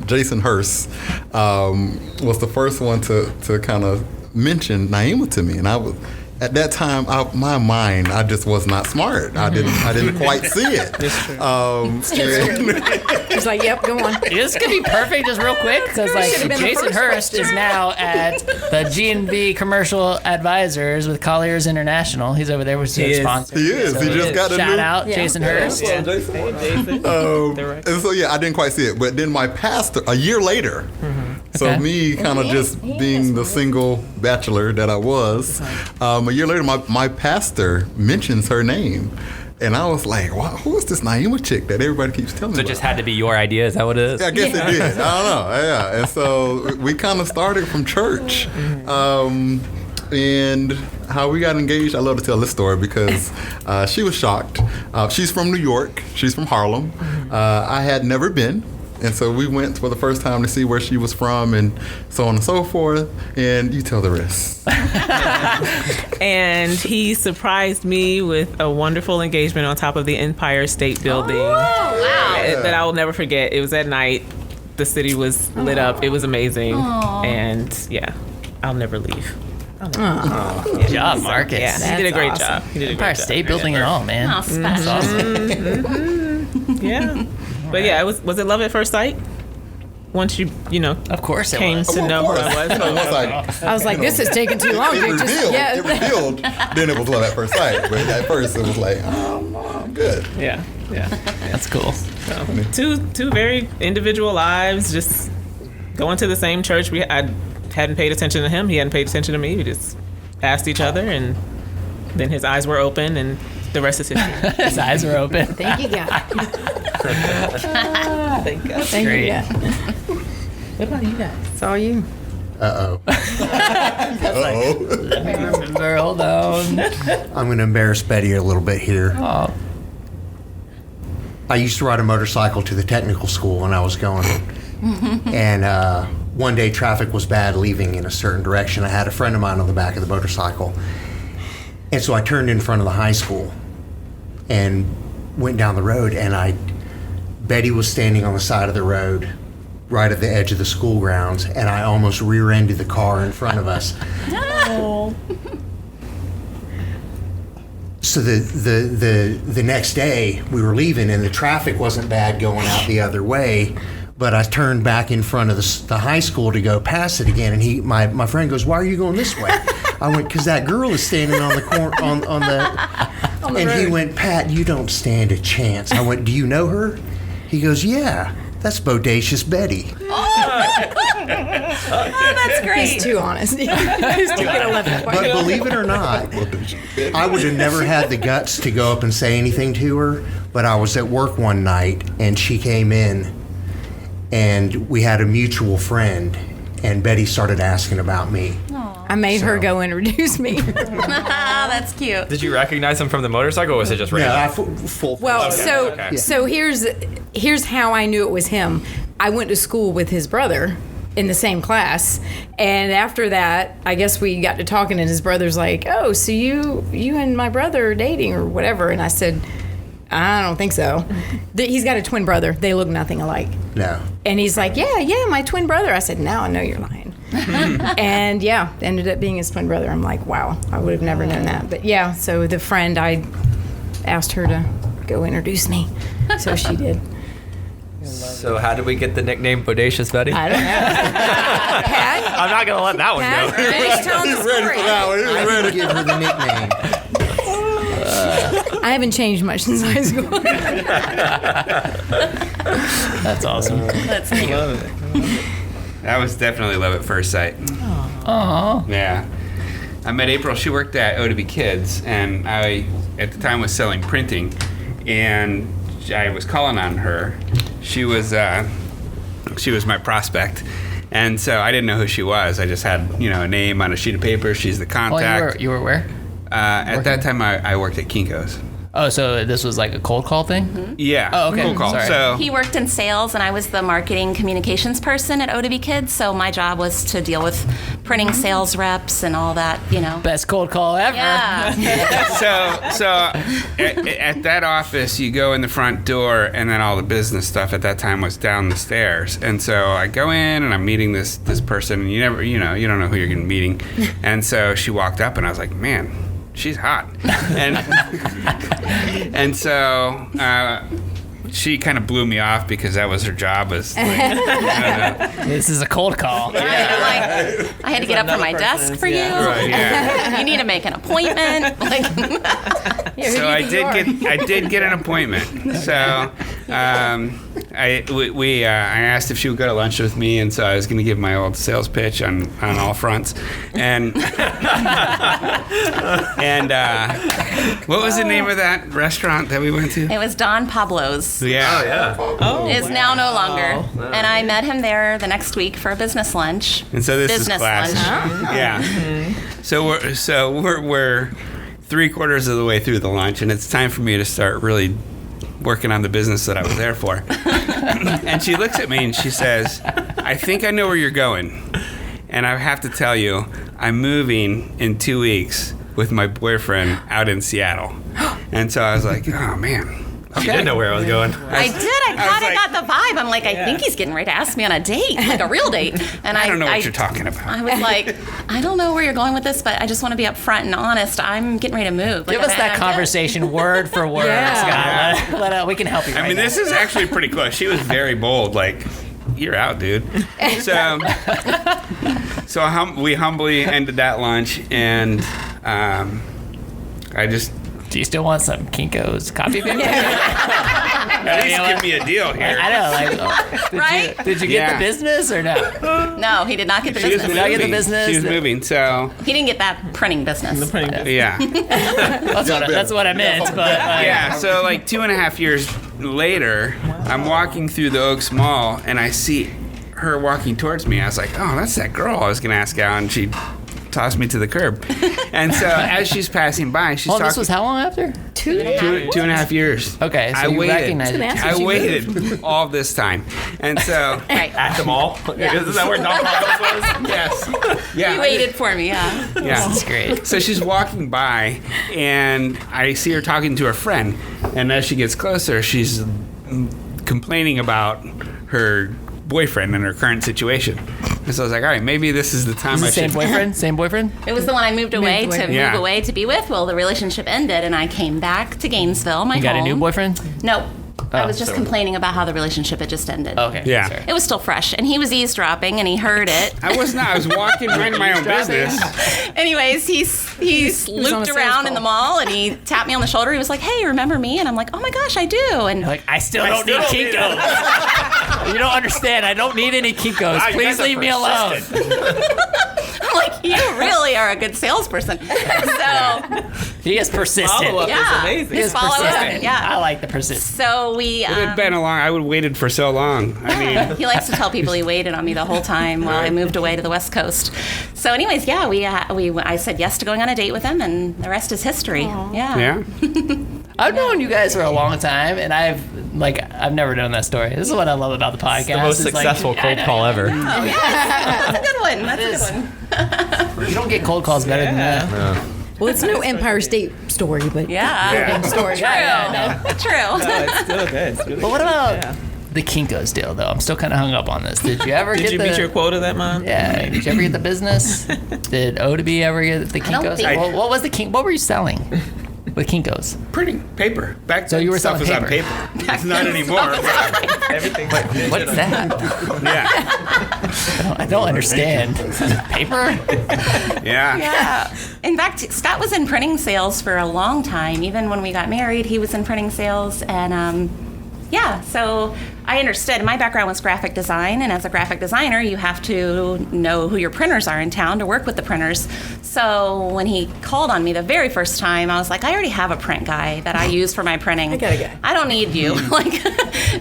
Jason Hurst was the first one to kind of mention Nyimah to me, and I was. At that time, my mind, I just was not smart. I didn't quite see it. He's like, yep, go on. This could be perfect, just real quick, because Should've been the Jason first Hurst is now at the GNV Commercial Advisors with Colliers International. He's over there with his sponsor. He is. He just got a shout new- out, Jason Hurst. Yeah. Jason. Jason. And so I didn't quite see it. But then my pastor, a year later, so Okay. me kind of just being the single bachelor that I was, a year later, my pastor mentions her name. And I was like, wow, who is this Nyimah chick that everybody keeps telling me So it about? just had to be your idea. Is that what it is? I guess it did. I don't know. Yeah. And so we kind of started from church. And how we got engaged, I love to tell this story because she was shocked. She's from New York. She's from Harlem. I had never been. And so we went for the first time to see where she was from and so on and so forth. And you tell the rest. And he surprised me with a wonderful engagement on top of the Empire State Building. Oh, wow. That I will never forget. It was at night. The city was lit up. It was amazing. And yeah, I'll never leave. Good job, Marcus. Yeah, he did a great awesome. job. He did a Empire great job. State Building and all, man. Oh, special. Yeah. But yeah, was it love at first sight? once you know, Of course it came was. to know who I was. You know, once I was like, this is taking too long. it dude. Just- revealed, yeah. it revealed, then it was love at first sight. But at first it was like, I'm good. Yeah. That's cool. So, two very individual lives, just going to the same church. I hadn't paid attention to him. He hadn't paid attention to me. We just passed each other, and then his eyes were open, and the rest is history. His eyes were open. Thank you, God. Thank God. Thank Great. you, God. What about you guys? It's all you. Uh-oh. Let me remember. Hold on. I'm going to embarrass Betty a little bit here. Oh, I used to ride a motorcycle to the technical school when I was going. And one day traffic was bad leaving in a certain direction. I had a friend of mine on the back of the motorcycle. And so I turned in front of the high school and went down the road, and Betty was standing on the side of the road right at the edge of the school grounds, and I almost rear-ended the car in front of us. So the next day we were leaving, and the traffic wasn't bad going out the other way, but I turned back in front of the high school to go past it again, and my friend goes, "Why are you going this way?" I went, "Because that girl is standing on the corner on the and he went, "Pat, you don't stand a chance." I went, "Do you know her?" He goes, "Yeah, that's Bodacious Betty." Oh, that's great. He's too honest. He's too good. But believe it or not, I would have never had the guts to go up and say anything to her, but I was at work one night, and she came in, and we had a mutual friend, and Betty started asking about me. I made her go introduce me. That's cute. Did you recognize him from the motorcycle, or was it just random? Yeah, full. Well, Okay. so here's how I knew it was him. I went to school with his brother in the same class, and after that, I guess we got to talking, and his brother's like, "Oh, so you and my brother are dating or whatever?" And I said, "I don't think so." He's got a twin brother. They look nothing alike. No. And he's like, yeah, my twin brother. I said, "Now I know you're lying." And yeah, ended up being his twin brother. I'm like, wow, I would have never known that. But yeah, so the friend, I asked her to go introduce me, so she did. So how did we get the nickname Bodacious Betty? I don't know. Pat, I'm not gonna let that one Pat, go. finish telling the He's ready story. for that one. He's I ready. didn't give her the nickname. I haven't changed much since high school. that's awesome. That's cute. That was definitely love at first sight. Aw. Yeah. I met April. She worked at ODB Kids, and I, at the time, was selling printing, and I was calling on her. She was my prospect, and so I didn't know who she was. I just had a name on a sheet of paper. She's the Oh, contact. you were where? At that time, I worked at Kinko's. Oh, so this was like a cold call thing? Yeah. Oh, okay. Cool call. Sorry. So He worked in sales, and I was the marketing communications person at ODB Kids. So my job was to deal with printing sales reps and all that. Best cold call ever. Yeah. so at that office, you go in the front door, and then all the business stuff at that time was down the stairs. And so I go in, and I'm meeting this person, and you don't know who you're going to be meeting. And so she walked up, and I was like, man, she's hot. And so she kind of blew me off because that was her job. Was like, I don't know. This is a cold call. Right, you're like, I had to get up from my desk for you. Right, yeah. You need to make an appointment. Like, So I did get an appointment. So I asked if she would go to lunch with me, and so I was going to give my old sales pitch on all fronts. And what was the name of that restaurant that we went to? it was Don Pablo's. Yeah. Is now no longer. And I met him there the next week for a business lunch. And so this Business is class. lunch. Yeah. So we're 3/4 of the way through the lunch, and it's time for me to start really working on the business that I was there for. And she looks at me and she says, "I think I know where you're going. And I have to tell you, I'm moving in 2 weeks with my boyfriend out in Seattle." And so I was like, oh man. She didn't know where I was going. I did. I kind of got the vibe. I'm like, I think he's getting ready to ask me on a date, like a real date. And I don't know what you're talking about. I was like, I don't know where you're going with this, but I just want to be upfront and honest. I'm getting ready to move. Like, Give us that I'm conversation word for word, Yeah. Scott. We can help you. I mean, this is actually pretty close. She was very bold. Like, you're out, dude. So, we humbly ended that lunch, and I just. Do you still want some Kinko's coffee bean? At least give me a deal here. I know, Right? Did you get the business or no? No, he did not get the business. Did I get the business? She was moving, so He didn't get that printing business. yeah. That's what I meant. But Yeah, so like 2.5 years later, I'm walking through the Oaks Mall, and I see her walking towards me. I was like, oh, that's that girl I was going to ask out, and she tossed me to the curb. And so as she's passing by, she's talking. This was how long after? 2.5 years. Okay, so I you waited. recognized it. I waited all this time, and so Right. At the mall? Yeah. Is that where Don Carlos was? yes, yeah, He waited for me, yeah. yeah. That's great. So she's walking by, and I see her talking to her friend, and as she gets closer, she's complaining about her boyfriend and her current situation. And so I was like, all right, maybe this is the time Is I it same should. boyfriend? Same boyfriend? It was the one I moved away away. to Yeah. move away to be with. Well, the relationship ended, and I came back to Gainesville, my You got a home. new boyfriend? No. I Oh, was just so- complaining about how the relationship had just ended. Okay. Yeah. sorry. It was still fresh, and he was eavesdropping, and he heard it. I was not. I was walking, minding my own business. Anyways, he on looped a sales around in call. the mall, and he tapped me on the shoulder. He was like, "Hey, remember me?" And I'm like, "Oh my gosh, I do." And Like, I still don't need Kinko's. You don't understand. I don't need any Kinko's. Wow, you Please guys are leave me alone. I'm like, "You really are a good salesperson." So He is persistent. Follow-up yeah, is amazing. He his is follow-up, persistent. yeah. I like the persistence. So we. It had been a long. I would have waited for so long. I mean, He likes to tell people he waited on me the whole time while I moved away to the West Coast. So, anyways, yeah, I said yes to going on a date with him, and the rest is history. Yeah. yeah. I've known you guys for a long time, and I've never known that story. This is what I love about the podcast. The most is, like, successful cold call ever. Oh, yes. That's a good one. That's a good one. You don't get cold calls better than that. Well, it's no Empire State story, but Yeah. story. Yeah, no. True. It's still good. It's really But what good. about Yeah. the Kinko's deal, though? I'm still kind of hung up on this. Did you ever Did get you the... meet your quota that month? Yeah. Did you ever get the business? Did O2B ever get the don't Kinko's? think- What was the What were you selling with Kinko's? Printing paper. Back So then, you were stuff was selling on paper. paper. It's not anymore. Everything. What's that? Yeah. I don't understand. Paper? Yeah. Yeah. In fact, Scott was in printing sales for a long time. Even when we got married, he was in printing sales. And yeah, so I understood. My background was graphic design. And as a graphic designer, you have to know who your printers are in town to work with the printers. So when he called on me the very first time, I was like, I already have a print guy that I use for my printing. I got a guy. I don't need you.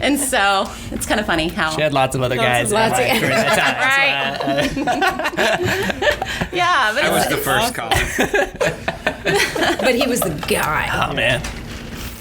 And so it's kind of funny how. She had lots of other guys. Lots of- during that time. Right. Yeah, but I was it's, the first caller. But he was the guy. Oh, man.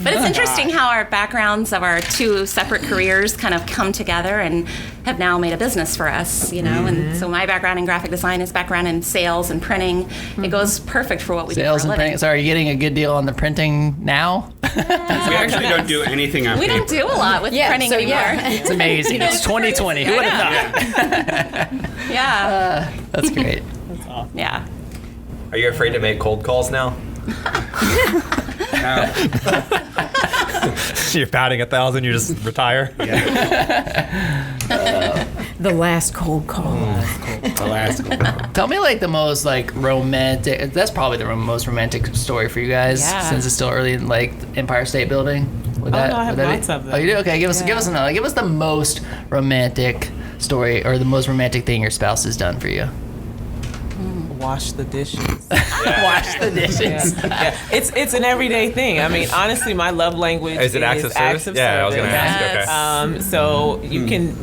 But it's interesting how our backgrounds of our two separate careers kind of come together and have now made a business for us, you know. And so my background in graphic design, his background in sales and printing, it goes perfect for what we Sales do for and a living. printing. So are you getting a good deal on the printing now? We actually don't do anything on We paper. don't do a lot with printing anymore. It's amazing. It's 2020. Who would have thought? Yeah, That's great. yeah. Are you afraid to make cold calls now? You're batting 1,000, you just retire? The last cold call. The last one. Tell me like the most like romantic. That's probably the most romantic story for you guys Yeah. since it's still early in like Empire State Building. Would no, I have would that be- lots of them. Oh, you do? Okay, give us another. Give us the most romantic story or the most romantic thing your spouse has done for you. Wash the dishes. Wash the dishes. Yeah, it's an everyday thing. I mean, honestly, my love language Is it acts of service? Yeah, I was going to Yes. ask. Okay. So you can,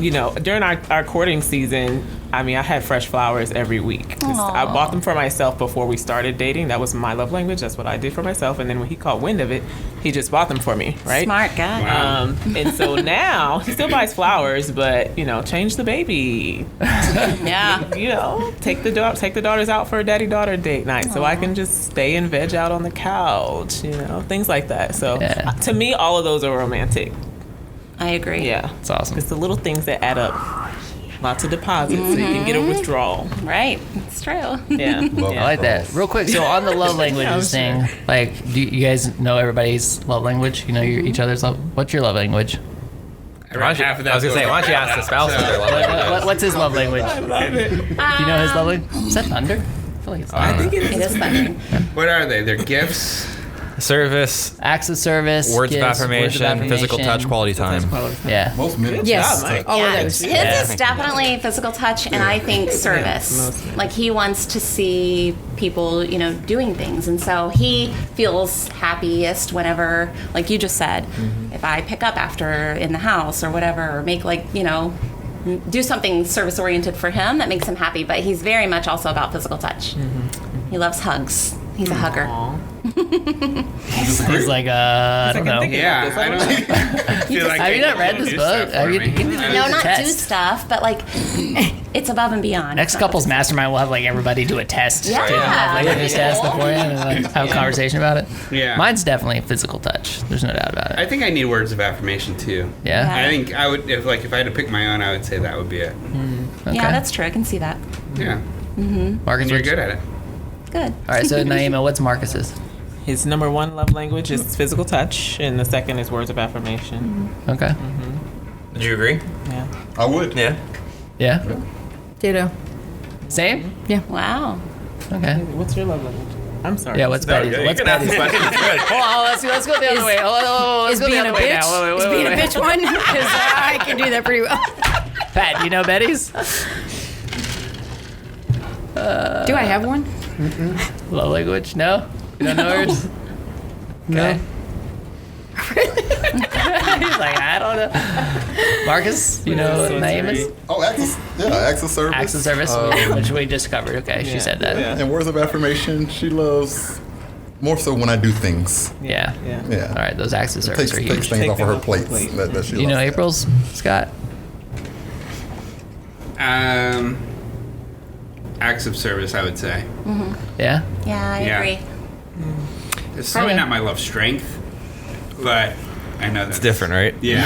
during our courting season, I mean, I had fresh flowers every week. 'Cause I bought them for myself before we started dating. That was my love language. That's what I did for myself. And then when he caught wind of it, he just bought them for me, right? Smart guy. Wow. And so now he still buys flowers, but change the baby. Yeah. Take the daughters out for a daddy-daughter date night, so I can just stay and veg out on the couch. Things like that. So Yeah. to me, all of those are romantic. I agree. Yeah, It's awesome. it's the little things that add up. Lots of deposits, so you can get a withdrawal. Right. It's true. Yeah, I like that. Real quick, so on the love languages thing, like, do you guys know everybody's love language? You know each other's love. What's your love language? I read half of that. I was gonna say, why don't you ask the spouse what their love language is? What's his love language? I love it. Do you know his love language? Is that thunder? I feel like it's thunder. I think it It is thundering. What are they? They're gifts. Service, Acts of service, words of gifts, affirmation, physical touch, quality time. Yeah. Most men. Yes, Mike. all Yeah, of those. his is definitely physical touch, and I think service. mostly. Like he wants to see people, doing things, and so he feels happiest whenever, like you just said, if I pick up after in the house or whatever, or make do something service oriented for him that makes him happy. But he's very much also about physical touch. He loves hugs. He's a hugger. He's like, I don't know. Yeah, I don't feel like Have you not they read do this stuff book? for Have you- me. you can- No, not do Test. stuff, but like it's above and beyond. Next couples mastermind, we'll have like everybody do a test. Yeah. Do a love languages test Cool. beforehand and like, have a conversation about it. Yeah. Mine's definitely physical touch. There's no doubt about it. I think I need words of affirmation too. Yeah. I think I would if I had to pick my own, I would say that would be it. Okay. Yeah, that's true. I can see that. Yeah, Marcus, you're good at it. Good. All right, so Naima, what's Marcus's? His number one love language is physical touch, and the second is words of affirmation. Okay. Did you agree? Yeah. I would. Yeah. Yeah. Ditto. Same? Wow. Okay. What's your love language? I'm sorry. Yeah, what's Betty's? What's Betty's? Hold on, let's go the other way. Let's Is go the being a other way bitch? now. Is being a bitch one? Because I can do that pretty well. Pat, do you know Betty's? Do I have one? Love language? No? You don't know hers? No. He's like, I don't know. Marcus, you know what Naima's? Oh, acts of service. Acts of service, which we just covered. Okay, she said that. Yeah. And words of affirmation, she loves more so when I do things. Yeah. Yeah. Yeah. All right, those acts of service Takes are huge. things Take off of them her off the plates plate. that she You know loves. April's, Scott? Acts of service, I would say. Yeah? Yeah, I Yeah. agree. It's probably not my love strength, but I know that's It's different, right? Yeah.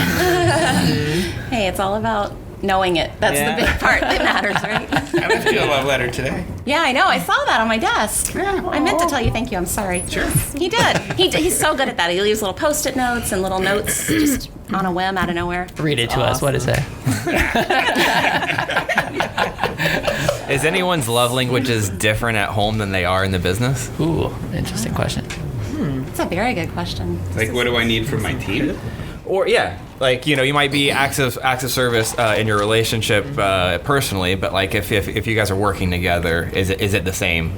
Hey, it's all about knowing it. That's Yeah. the big part that matters, right? I left you a love letter today. Yeah, I know. I saw that on my desk. Yeah. I meant to tell you thank you. I'm sorry. Sure. He did. He's so good at that. He leaves little Post-it notes and little notes just on a whim out of nowhere. Read it to us. What is it? Is anyone's love languages different at home than they are in the business? Ooh, interesting question. That's a very good question. Like, what do I need from my team? Or like you might be acts of service in your relationship personally, but like if you guys are working together, is it the same?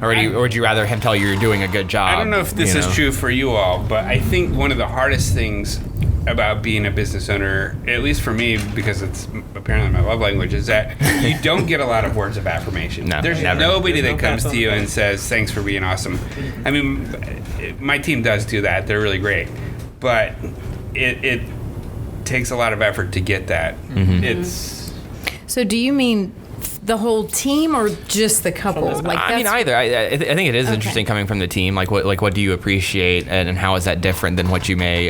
Or would you rather him tell you you're doing a good job? I don't know if this is true for you all, but I think one of the hardest things about being a business owner, at least for me, because it's apparently my love language, is that you don't get a lot of words of affirmation. No, There's never. nobody There's that no comes to you and says, thanks for being awesome. I mean, my team does do that. They're really great. But it takes a lot of effort to get that. It's... So do you mean the whole team or just the couple? Like I mean, either. I think it is interesting coming from the team. Like what do you appreciate, and how is that different than what you may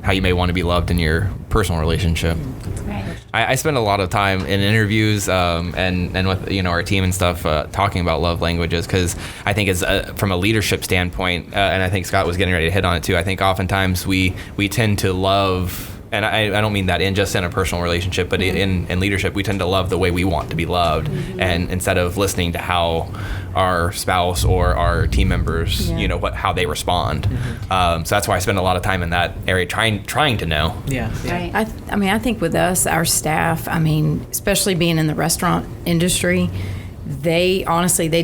how you may want to be loved in your personal relationship? Right. I spend a lot of time in interviews and with our team and stuff talking about love languages, because I think it's from a leadership standpoint, and I think Scott was getting ready to hit on it too. I think oftentimes we tend to love. And I don't mean that just in a personal relationship, but in leadership, we tend to love the way we want to be loved, and instead of listening to how our spouse or our team members, how they respond. So that's why I spend a lot of time in that area trying to know. Yeah. Right. I think with us, our staff, especially being in the restaurant industry, they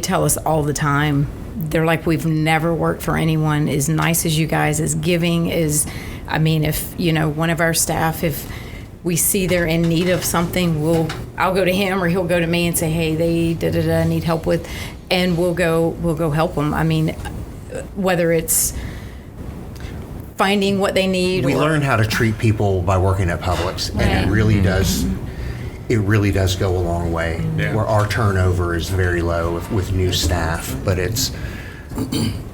tell us all the time. They're like, we've never worked for anyone as nice as you guys, as giving as. If one of our staff, if we see they're in need of something, I'll go to him or he'll go to me and say, hey, they need help with, and we'll go help them. Whether it's finding what they need. We learn how to treat people by working at Publix, and Right. it really does go a long way. Yeah. Where our turnover is very low with new staff, but it's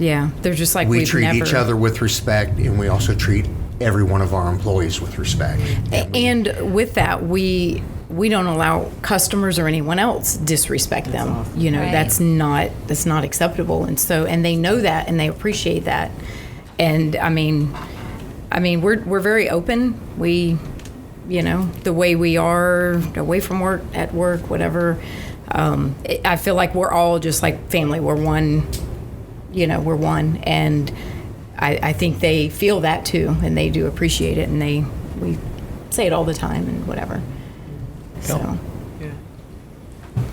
Yeah, they're just like we we've treat never, each other with respect, and we also treat every one of our employees with respect. And with that, we don't allow customers or anyone else disrespect them. Right. That's not acceptable. And they know that, and they appreciate that. And I mean, we're very open. We, the way we are, away from work, at work, whatever. I feel like we're all just like family. We're one, we're one. And I think they feel that too, and they do appreciate it, and we say it all the time and whatever. So.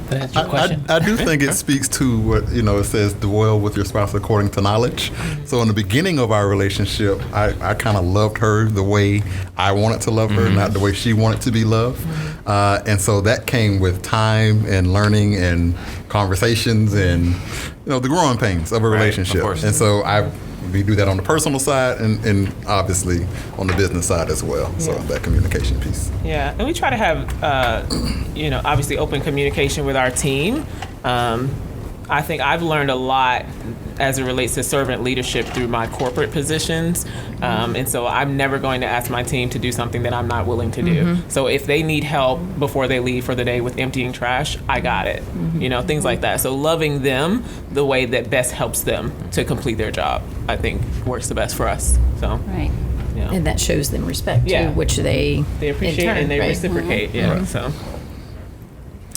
That answer your question? I do think it speaks to what, it says, dwell with your spouse according to knowledge. So in the beginning of our relationship, I kind of loved her the way I wanted to love her, not the way she wanted to be loved. And so that came with time and learning and conversations and, the growing pains of a relationship. Of course. And so we do that on the personal side and obviously on the business side as well. So that communication piece. Yeah, and we try to have, obviously open communication with our team. I think I've learned a lot as it relates to servant leadership through my corporate positions. And so I'm never going to ask my team to do something that I'm not willing to do. So if they need help before they leave for the day with emptying trash, I got it. Things like that. So loving them the way that best helps them to complete their job, I think works the best for us. So. Right. Yeah. And that shows them respect too, which they appreciate in turn, and they right? reciprocate. So.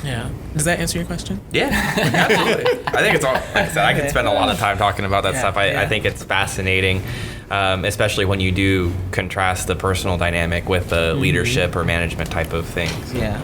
Yeah. Does that answer your question? Yeah, absolutely. I think it's all, like I said, I can spend a lot of time talking about that stuff. I think it's fascinating, especially when you do contrast the personal dynamic with the leadership or management type of things. Yeah.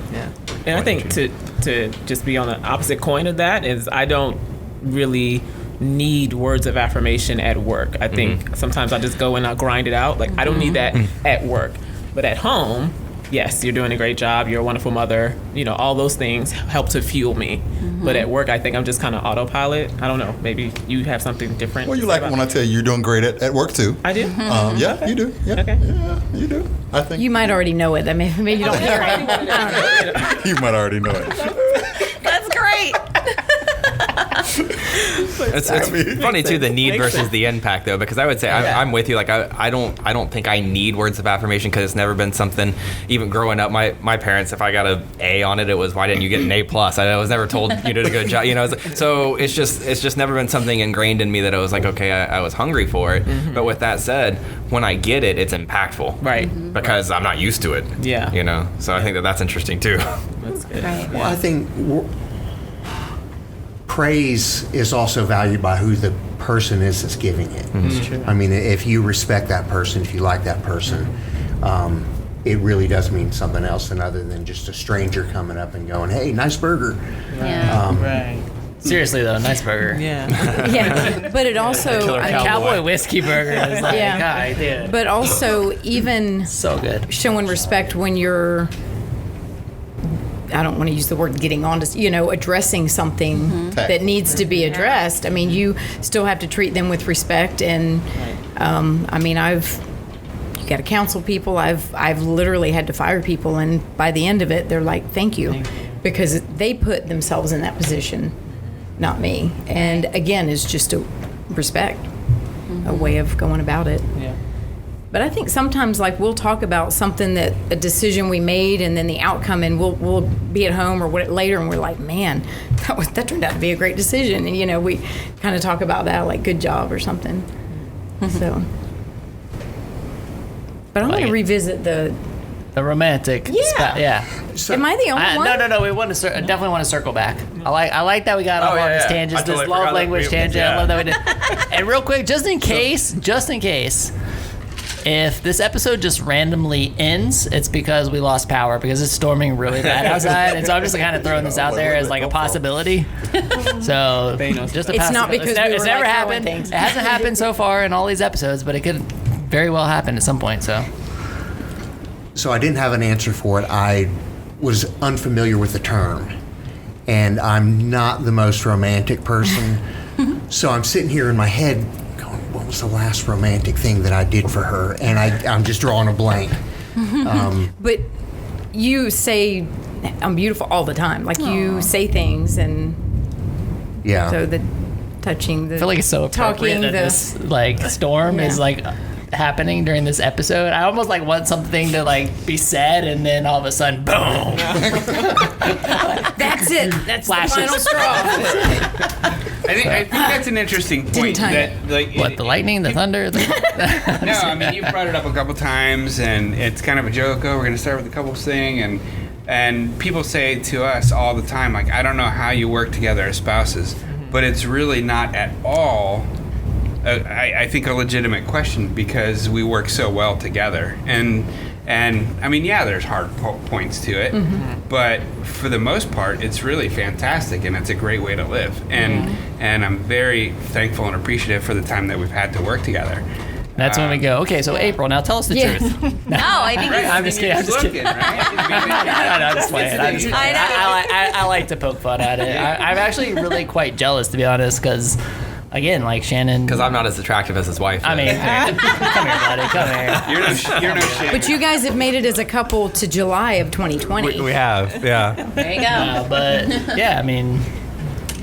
And I think to just be on the opposite coin of that is I don't really need words of affirmation at work. I think sometimes I just go and I'll grind it out. Like I don't need that at work. But at home, yes, you're doing a great job. You're a wonderful mother. All those things help to fuel me. But at work, I think I'm just kind of autopilot. I don't know. Maybe you have something different. Well, you like when I tell you you're doing great at work too. I do. Yeah, you do. Yeah. Okay. Yeah, you do. I think You might already know it. I mean, maybe you don't hear it. you might already know it. That's great. It's funny too, the need versus the impact though, because I would say I'm with you. Like I don't think I need words of affirmation because it's never been something. Even growing up, my parents, if I got an A on it, it was why didn't you get an A plus? I was never told you did a good job. So it's just never been something ingrained in me that I was like, okay, I was hungry for it. But with that said, when I get it, it's impactful, Right? Because I'm not used to it. Yeah. So I think that's interesting too. That's good. Right. Well, I think praise is also valued by who the person is that's giving it. That's true. I mean, if you respect that person, if you like that person, it really does mean something else than other than just a stranger coming up and going, "Hey, nice burger." Yeah. Right. Seriously though, nice burger. Yeah. Yeah, but it also, Cowboy whiskey burger is like, God, dude. but also even So good. showing respect when you're, I don't want to use the word getting on to, addressing something that needs to be addressed. I mean, you still have to treat them with respect. And I mean, you got to counsel people. I've literally had to fire people, and by the end of it, they're like, "Thank you," because they put themselves in that position, not me. And again, it's just a respect, a way of going about it. Yeah. But I think sometimes, like, we'll talk about something a decision we made, and then the outcome, and we'll be at home or later, and we're like, man, that turned out to be a great decision. And, we kind of talk about that, like, good job or something. So. But I'm going to revisit the romantic. Yeah. Am I the only one? No. We want to definitely want to circle back. I like that we got off on this tangent, I totally this love forgot language that tangent. I love that we did. And real quick, just in case, if this episode just randomly ends, it's because we lost power because it's storming really bad outside. And so I'm just kind of throwing this out there as like a possibility. So just a It's not because it's never like happened. things. It hasn't happened so far in all these episodes, but it could very well happen at some point. So I didn't have an answer for it. I was unfamiliar with the term, and I'm not the most romantic person. So I'm sitting here in my head going, what was the last romantic thing that I did for her? And I'm just drawing a blank. But you say I'm beautiful all the time. Like, you say things, and Yeah. so the touching, the I feel like it's so appropriate talking, that this like storm is like happening during this episode. I almost like want something to like be said, and then all of a sudden, boom. That's it. That's Flashes. the final straw. I think that's an interesting point. time That like What, the lightning, the thunder? No, I mean, you've brought it up a couple times, and it's kind of a joke. Oh, we're going to start with the couples thing, and people say to us all the time, like, I don't know how you work together as spouses, but it's really not at all, I think, a legitimate question, because we work so well together. And I mean, yeah, there's hard points to it, but for the most part, it's really fantastic, and it's a great way to live. And I'm very thankful and appreciative for the time that we've had to work together. That's when we go, okay, so April, now tell us the Yeah. truth. No, I think I'm just kidding. I'm just kidding. Looking, right? I'm just playing. I like to poke fun at it. I'm actually really quite jealous, to be honest, because, again, like Shannon. Because I'm not as attractive as his wife. I mean, come here, buddy. Come here. You're no shit. But you guys have made it as a couple to July of 2020. we have, yeah. there you go. But yeah, I mean,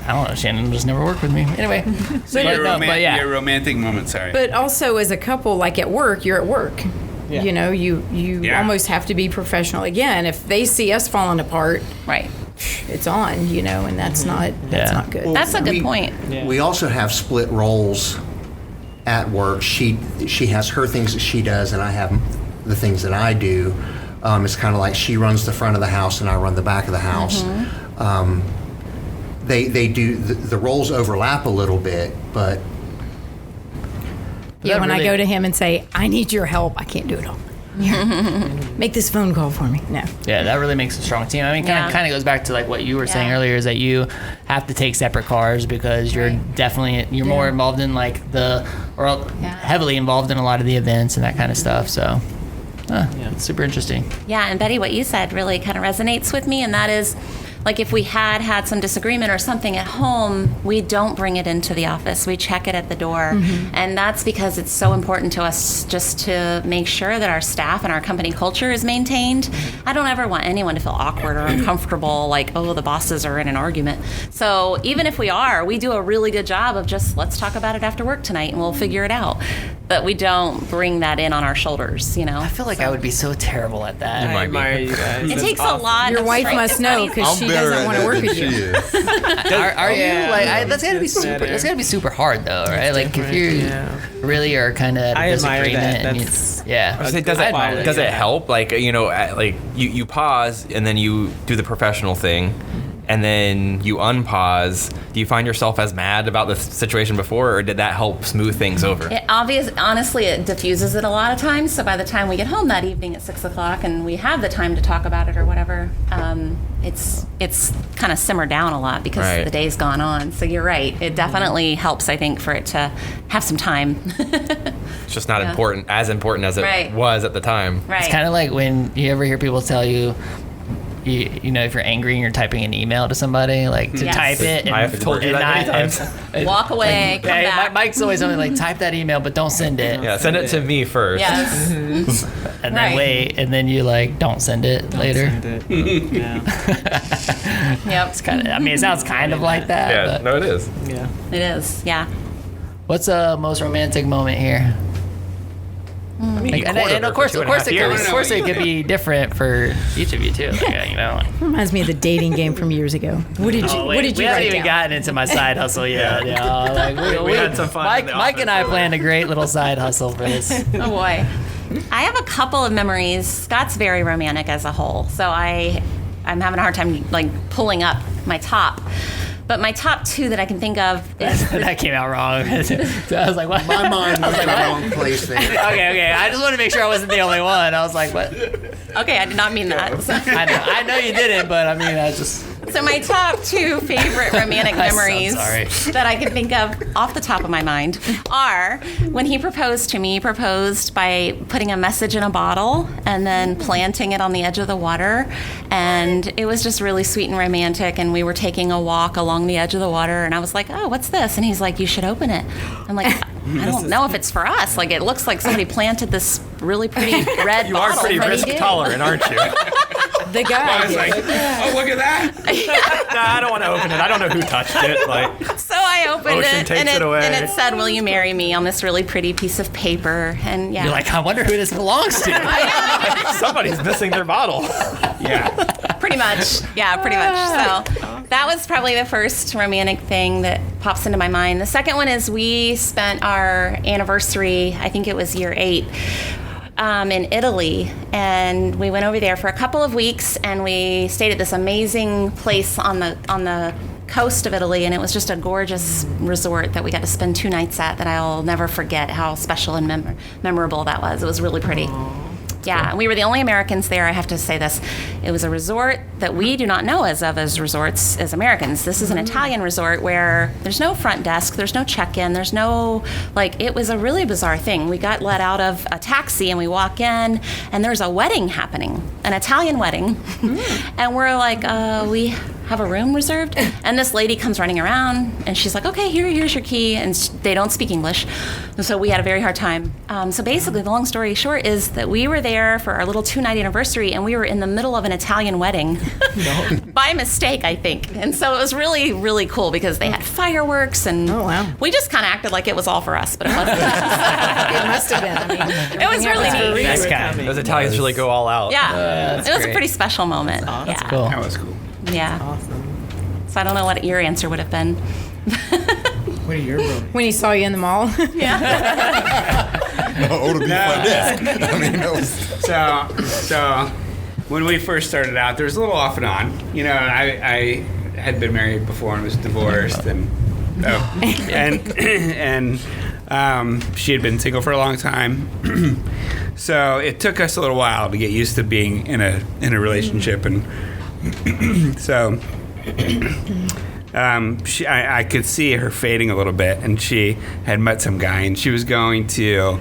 I don't know. Shannon just never worked with me. Anyway, so Your yeah. your romantic moment, sorry. But also as a couple, like at work, you're at work. Yeah. You know, you Yeah. almost have to be professional. Again, if they see us falling apart, Right. it's on, you know, and that's not Yeah. not good. That's a good point. We also have split roles at work. She has her things that she does, and I have the things that I do. It's kind of like she runs the front of the house, and I run the back of the house. They do the roles overlap a little bit, but Yeah, when I really- go to him and say, I need your help, I can't do it all. Make this phone call for me. No. Yeah, that really makes a strong team. I mean, Yeah. kind of goes back to like what you were saying Yeah. earlier, is that you have to take separate cars because you're definitely more involved in like heavily involved in a lot of the events and that kind of stuff. So, it's super interesting. Yeah, and Betty, what you said really kind of resonates with me, and that is, like, if we had some disagreement or something at home, we don't bring it into the office. We check it at the door. And that's because it's so important to us just to make sure that our staff and our company culture is maintained. I don't ever want anyone to feel awkward or uncomfortable, like, oh, the bosses are in an argument. So even if we are, we do a really good job of just, let's talk about it after work tonight and we'll figure it out. But we don't bring that in on our shoulders, you know? I feel like I would be so terrible at that. might be. It takes a lot Your of wife strength. must know because she doesn't want to work with you. Are you like? That's gotta be super. better. That's gotta be super hard though, right? Like if you really are kind of I admire disagreement, that. and That's- Does it help? Like, you know, like you pause and then you do the professional thing, and then you unpause. Do you find yourself as mad about the situation before, or did that help smooth things over? Honestly, it diffuses it a lot of times. So by the time we get home that evening at 6 o'clock and we have the time to talk about it or whatever, it's kind of simmered down a lot because Right. the day's gone on. So you're right. It definitely helps, I think, for it to have some time. It's just not Yeah. important as it Right. was at the time. Right. it's kind of like when you ever hear people tell you. You know, if you're angry and you're typing an email to somebody, like to Yes. type it. And, I've told you and that many not- times. Walk away, come Yeah, back. Mike's always something like type that email, but don't send it. Yeah, send it to me first. Yes. And then Right. wait, and then you like don't send it later. Yep. It's kind of. I mean, it sounds kind of like that. Yeah, But no, it is. It is. Yeah. what's a most romantic moment here? Like, and of course, it could be different for each of you too. Like, you know. Reminds me of the dating game from years ago. What did you We write haven't even down? gotten into my side hustle yet. Yeah, like, we had some fun in the Mike and I planned a great little side hustle for this. Oh boy. I have a couple of memories. Scott's very romantic as a whole, so I'm having a hard time like pulling up my top. But my top two that I can think of is That came out wrong. So I was like, what? my mind was in the wrong place there. Okay. I just wanted to make sure I wasn't the only one. I was like, what? okay. I did not mean that. I know you didn't, but I mean, I just. So my top two favorite romantic I'm memories sorry. that I can think of off the top of my mind are when he proposed to me. He proposed by putting a message in a bottle and then planting it on the edge of the water. And it was just really sweet and romantic. And we were taking a walk along the edge of the water. And I was like, oh, what's this? And he's like, you should open it. I'm like, I don't know if it's for us. Like, it looks like somebody planted this really pretty red You are bottle. pretty What do you risk do? tolerant, aren't you? The I guy. was like, oh, look at that. Nah, I don't want to open it. I don't know who touched it. Like, So I I opened Ocean it, takes and it away. and it said, "Will you marry me?" on this really pretty piece of paper. And yeah, You're like, I wonder who this belongs to. Somebody's missing their bottle. Yeah. pretty much. Yeah, pretty much. So that was probably the first romantic thing that pops into my mind. The second one is we spent our anniversary, I think it was year 8, in Italy, and we went over there for a couple of weeks, and we stayed at this amazing place on the coast of Italy, and it was just a gorgeous resort that we got to spend 2 nights at that I'll never forget how special and memorable that was. It was really pretty. Yeah, and we were the only Americans there. I have to say this. It was a resort that we do not know as resorts as Americans. This is an Italian resort where there's no front desk, there's no check-in, there's no, it was a really bizarre thing. We got let out of a taxi and we walk in and there's a wedding happening, an Italian wedding. And we're like, we have a room reserved? And this lady comes running around and she's like, okay, here's your key. And they don't speak English. And so we had a very hard time. So basically, the long story short is that we were there for our little 2-night anniversary and we were in the middle of an Italian wedding by mistake, I think. And so it was really, really cool because they had fireworks and we just kind of acted like it was all for us, but it wasn't. It must have been. I mean, it was really neat. Nice guy. Those Italians really go all out. Yeah, it was great. a pretty special moment. That's Yeah. cool. That was cool. Yeah. Awesome. So I don't know what your answer would have been. What are your roommates? when he saw you in the mall. Oh, to be like this. I mean, that was. So when we first started out, there was a little off and on. You know, I had been married before and was divorced, and she had been single for a long time. So it took us a little while to get used to being in a relationship, and so I could see her fading a little bit, and she had met some guy, and she was going to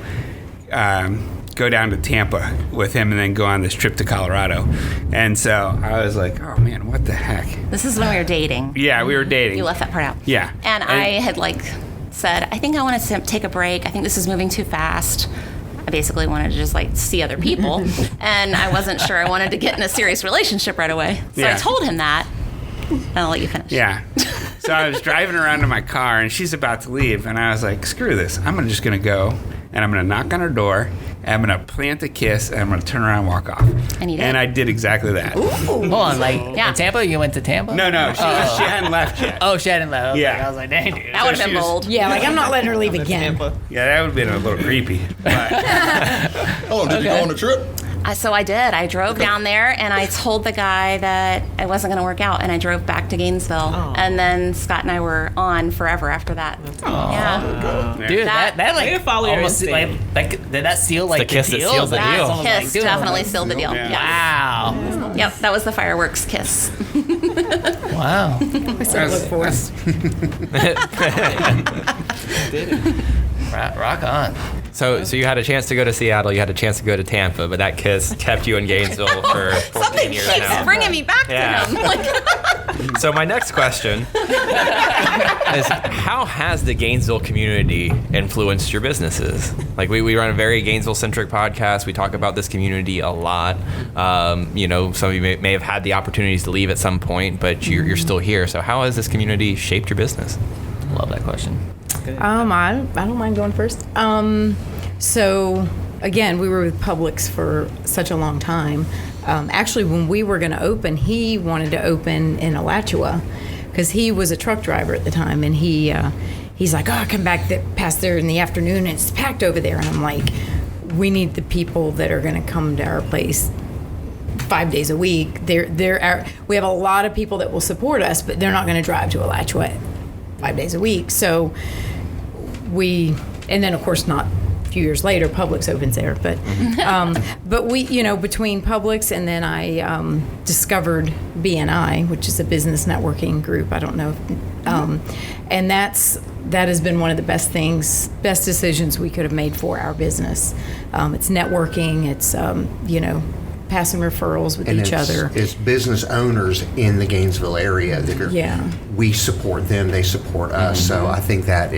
go down to Tampa with him and then go on this trip to Colorado. And so I was like, oh man, what the heck? This is when we were dating. Yeah, we were dating. You left that part out. Yeah. And I had said, I think I want to take a break. I think this is moving too fast. I basically wanted to just see other people, and I wasn't sure I wanted to get in a serious relationship right away. So I told him that, and I'll let you finish. Yeah. So I was driving around in my car, and she's about to leave, and I was like, screw this. I'm just going to go, and I'm going to knock on her door, and I'm going to plant a kiss, and I'm going to turn around and walk off. And you did. And I did exactly that. Hold on, Yeah. in Tampa? You went to Tampa? No, she hadn't left yet. Oh, she hadn't left. Yeah. I was like, dang, dude. That would have she been was- bold. Yeah, I'm not letting her leave again. Yeah, that would have been a little creepy. But Oh, did you go on the trip? So I did. I drove down there, and I told the guy that it wasn't going to work out, and I drove back to Gainesville. And then Scott and I were on forever after that. Yeah. Dude, That- that Way to follow your almost instinct. did that seal the kiss that deal? sealed the That deal. almost Kiss dude, definitely sealed the deal. Yeah. Yeah. Wow. Yep, that was the fireworks kiss. Wow. Rock on. So you had a chance to go to Seattle, you had a chance to go to Tampa, but that kiss kept you in Gainesville for 14 years Keeps now. bringing me back Yeah. to him. So my next question is, how has the Gainesville community influenced your businesses? We run a very Gainesville-centric podcast. We talk about this community a lot. Some of you may have had the opportunities to leave at some point, but you're still here. So how has this community shaped your business? Love that question. I don't mind going first. So again, we were with Publix for such a long time. Actually, when we were going to open, he wanted to open in Alachua because he was a truck driver at the time, and he's like, I come back past there in the afternoon and it's packed over there, and I'm like, we need the people that are going to come to our place 5 days a week. We have a lot of people that will support us, but they're not going to drive to Alachua 5 days a week. So and then of course not a few years later, Publix opens there. But we, between Publix and then I discovered BNI, which is a business networking group. I don't know. And that has been one of the best decisions we could have made for our business. It's networking. It's, passing referrals with each other. It's business owners in the Gainesville area that are, Yeah. we support them, they support us. So I think that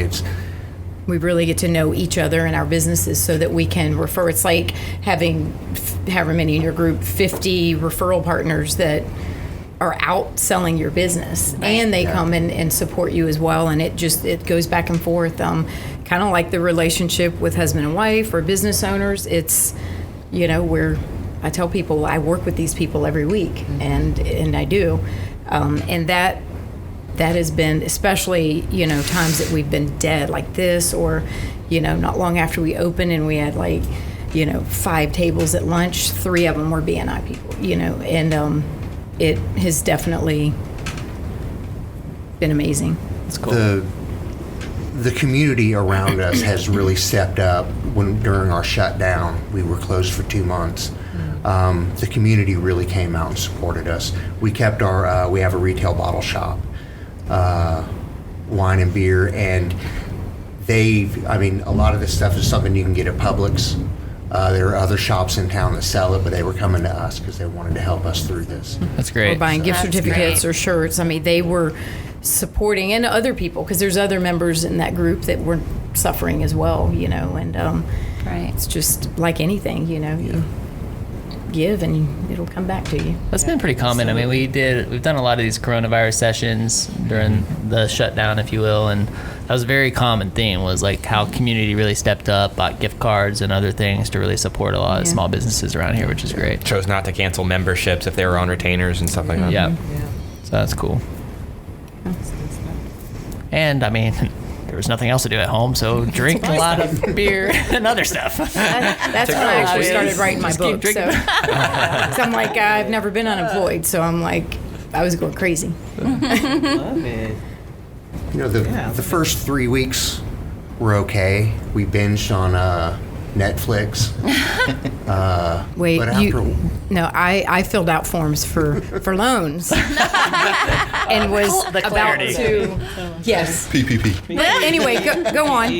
We really get to know each other and our businesses so that we can refer. It's like having however many in your group, 50 referral partners that are out selling your business, and they come in and support you as well, and it goes back and forth, kind of like the relationship with husband and wife or business owners. It's, where I tell people I work with these people every week, and I do, and that has been, especially times that we've been dead like this, or not long after we opened and we had 5 tables at lunch, 3 of them were BNI people, and it has definitely been amazing. It's cool. The community around us has really stepped up. During our shutdown, we were closed for 2 months. The community really came out and supported us. We kept we have a retail bottle shop, wine and beer, and a lot of this stuff is something you can get at Publix. There are other shops in town that sell it, but they were coming to us because they wanted to help us through this. That's great. Or buying gift certificates or shirts. They were supporting, and other people, because there's other members in that group that were suffering as well, and it's just like anything, you give and it'll come back to you. That's been pretty common. We've done a lot of these coronavirus sessions during the shutdown, if you will, and that was a very common theme, was like how community really stepped up, bought gift cards and other things to really support a lot of small businesses around here, which is great. Chose not to cancel memberships if they were on retainers and stuff like that. Yeah. So that's cool. And there was nothing else to do at home, so drink a lot of beer and other stuff. That's when I actually started writing my Just keep book. So drinking. I'm like, I've never been unemployed, so I'm like, I was going crazy. Love it. The first 3 weeks were okay. We binged on Netflix. Wait, but after, I filled out forms for loans and was The about clarity. to, yes. PPP. But anyway, go on.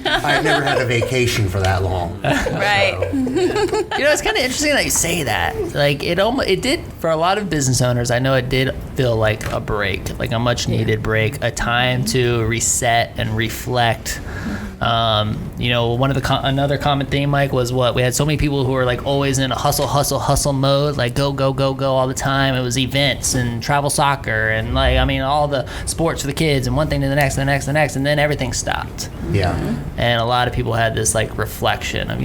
I've never had a vacation for that long. Right. It's kind of interesting that you say that. It did for a lot of business owners. I know it did feel like a break, like a much needed break, a time to reset and reflect. Another common theme, Mike, was we had so many people who were always in a hustle mode, go all the time. It was events and travel soccer and all the sports for the kids and one thing to the next, and then everything stopped. Yeah. And a lot of people had this reflection of,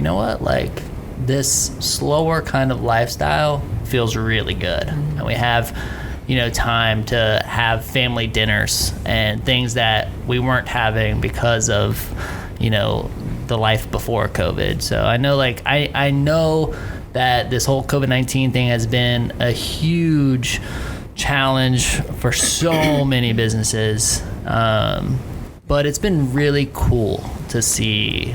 this slower kind of lifestyle feels really good. And we have, time to have family dinners and things that we weren't having because of, the life before COVID. So I know, I know that this whole COVID-19 thing has been a huge challenge for so many businesses. But it's been really cool to see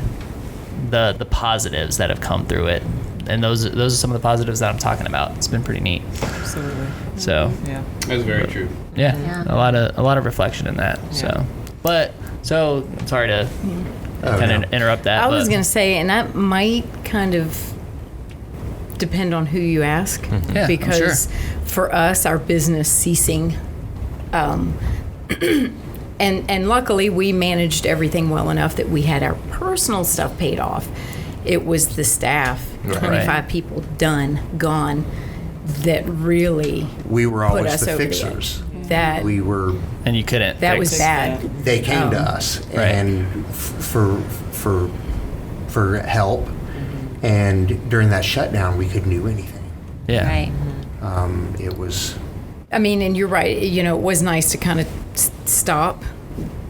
the positives that have come through it. And those are some of the positives that I'm talking about. It's been pretty neat. Absolutely. So Yeah. That's very true. yeah, a lot of reflection in that. So I'm sorry to kind of interrupt that. I was going to say, and that might kind of depend on who you ask, Yeah, because I'm sure. for us, our business ceasing, and luckily we managed everything well enough that we had our personal stuff paid off. It was the staff, 25 people gone, that really We were put always us the over fixers. the edge. That We were. and you couldn't. that fix was it. bad. They came to us Right. and for help. And during that shutdown, we couldn't do anything. Yeah. Right. It was. I mean, and you're right. It was nice to kind of stop,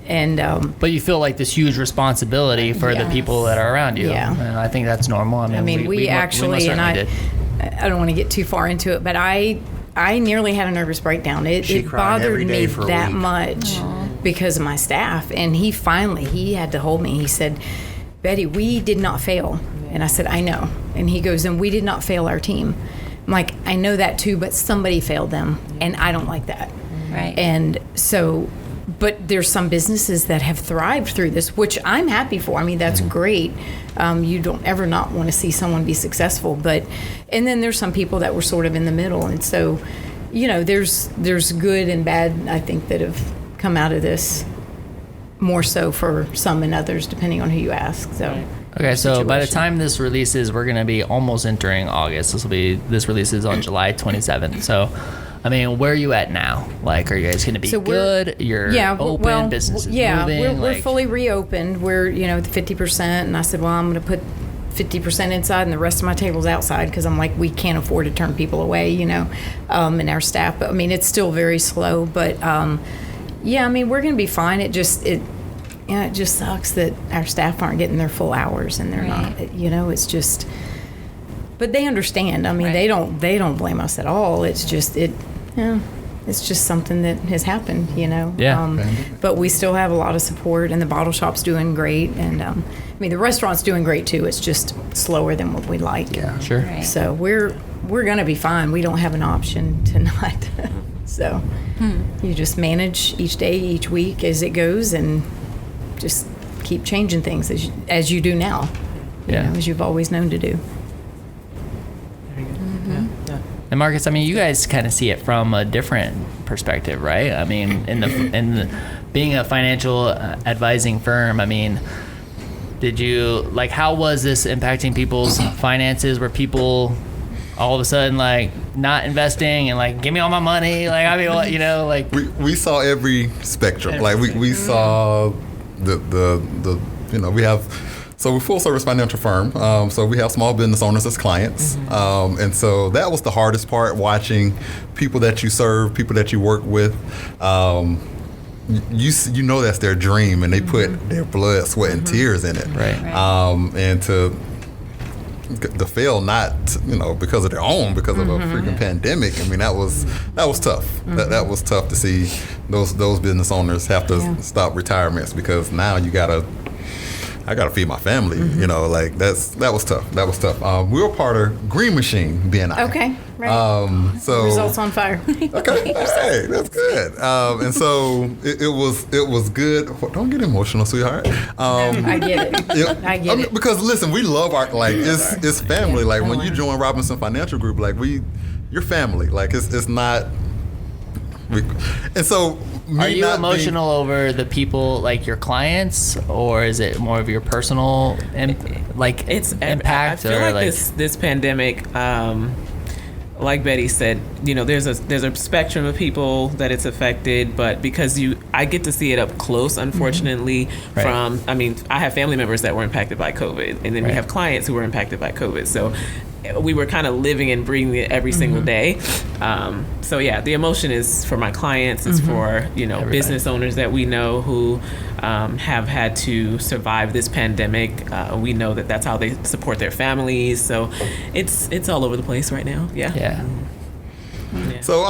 and But you feel like this huge responsibility for the Yes. people that are around you. Yeah. And I think that's normal. I mean, we most actually, and certainly I don't want to get too far into it, but I nearly had a nervous breakdown. She It cried every bothered day me for a that week. much because of my staff. And he had to hold me. He said, Betty, we did not fail. And I said, I know. And he goes, and we did not fail our team. I'm like, I know that too, but somebody failed them. And I don't like that. Right. And so, but there's some businesses that have thrived through this, which I'm happy for. I mean, that's great. You don't ever not want to see someone be successful, and then there's some people that were sort of in the middle. And so, there's good and bad, I think, that have come out of this, more so for some and others, depending on who you ask. So Okay, so by the situation. time this releases, we're going to be almost entering August. This releases on July 27th. So, I mean, where are you at now? Like, are you guys going to be good? You're open, business is moving? We're fully reopened. We're, the 50%, and I said, well, I'm going to put 50% inside and the rest of my table's outside because I'm like, we can't afford to turn people away, and our staff. But, I mean, it's still very slow. But, yeah, I mean, we're going to be fine. It just sucks that our staff aren't getting their full hours and they're not, it's just, but they understand. I mean, they don't blame us at all. It's just, it's just something that has happened, Yeah. But we still have a lot of support and the bottle shop's doing great. And, I mean, the restaurant's doing great too. It's just slower than what we'd like. Yeah. Sure. Right. So we're going to be fine. We don't have an option to not. So you just manage each day, each week as it goes and just keep changing things as you do now, as you've always known to do. And Marcus, I mean, you guys kind of see it from a different perspective, right? I mean, in the being a financial advising firm, I mean, did you how was this impacting people's finances? Were people all of a sudden not investing and give me all my money? We saw every spectrum. We saw the we have. So we're a full service financial firm. So we have small business owners as clients. And so that was the hardest part, watching people that you serve, people that you work with. That's their dream and they put their blood, sweat, and tears in it. Right. And to fail not, because of their own, because of a freaking pandemic. I mean, that was tough. That was tough to see those business owners have to stop retirements because now I gotta feed my family. That was tough. That was tough. We were part of Green Machine BNI. Okay, right. So results on fire. Okay, hey, that's good. And so it was good. Don't get emotional, sweetheart. I get it. I get it. Because listen, we love our it's family. When you join Robinson Financial Group, you're family. It's not. And so. Are you emotional over the people, your clients, or is it more of your personal impact? I feel this pandemic, like Betty said, there's a spectrum of people that it's affected, but because I get to see it up close, unfortunately, from, I have family members that were impacted by COVID, and then we have clients who were impacted by COVID. So we were kind of living and breathing it every single day. So yeah, the emotion is for my clients, it's for, business owners that we know who have had to survive this pandemic. We know that that's how they support their families. So it's all over the place right now. Yeah. Yeah. So,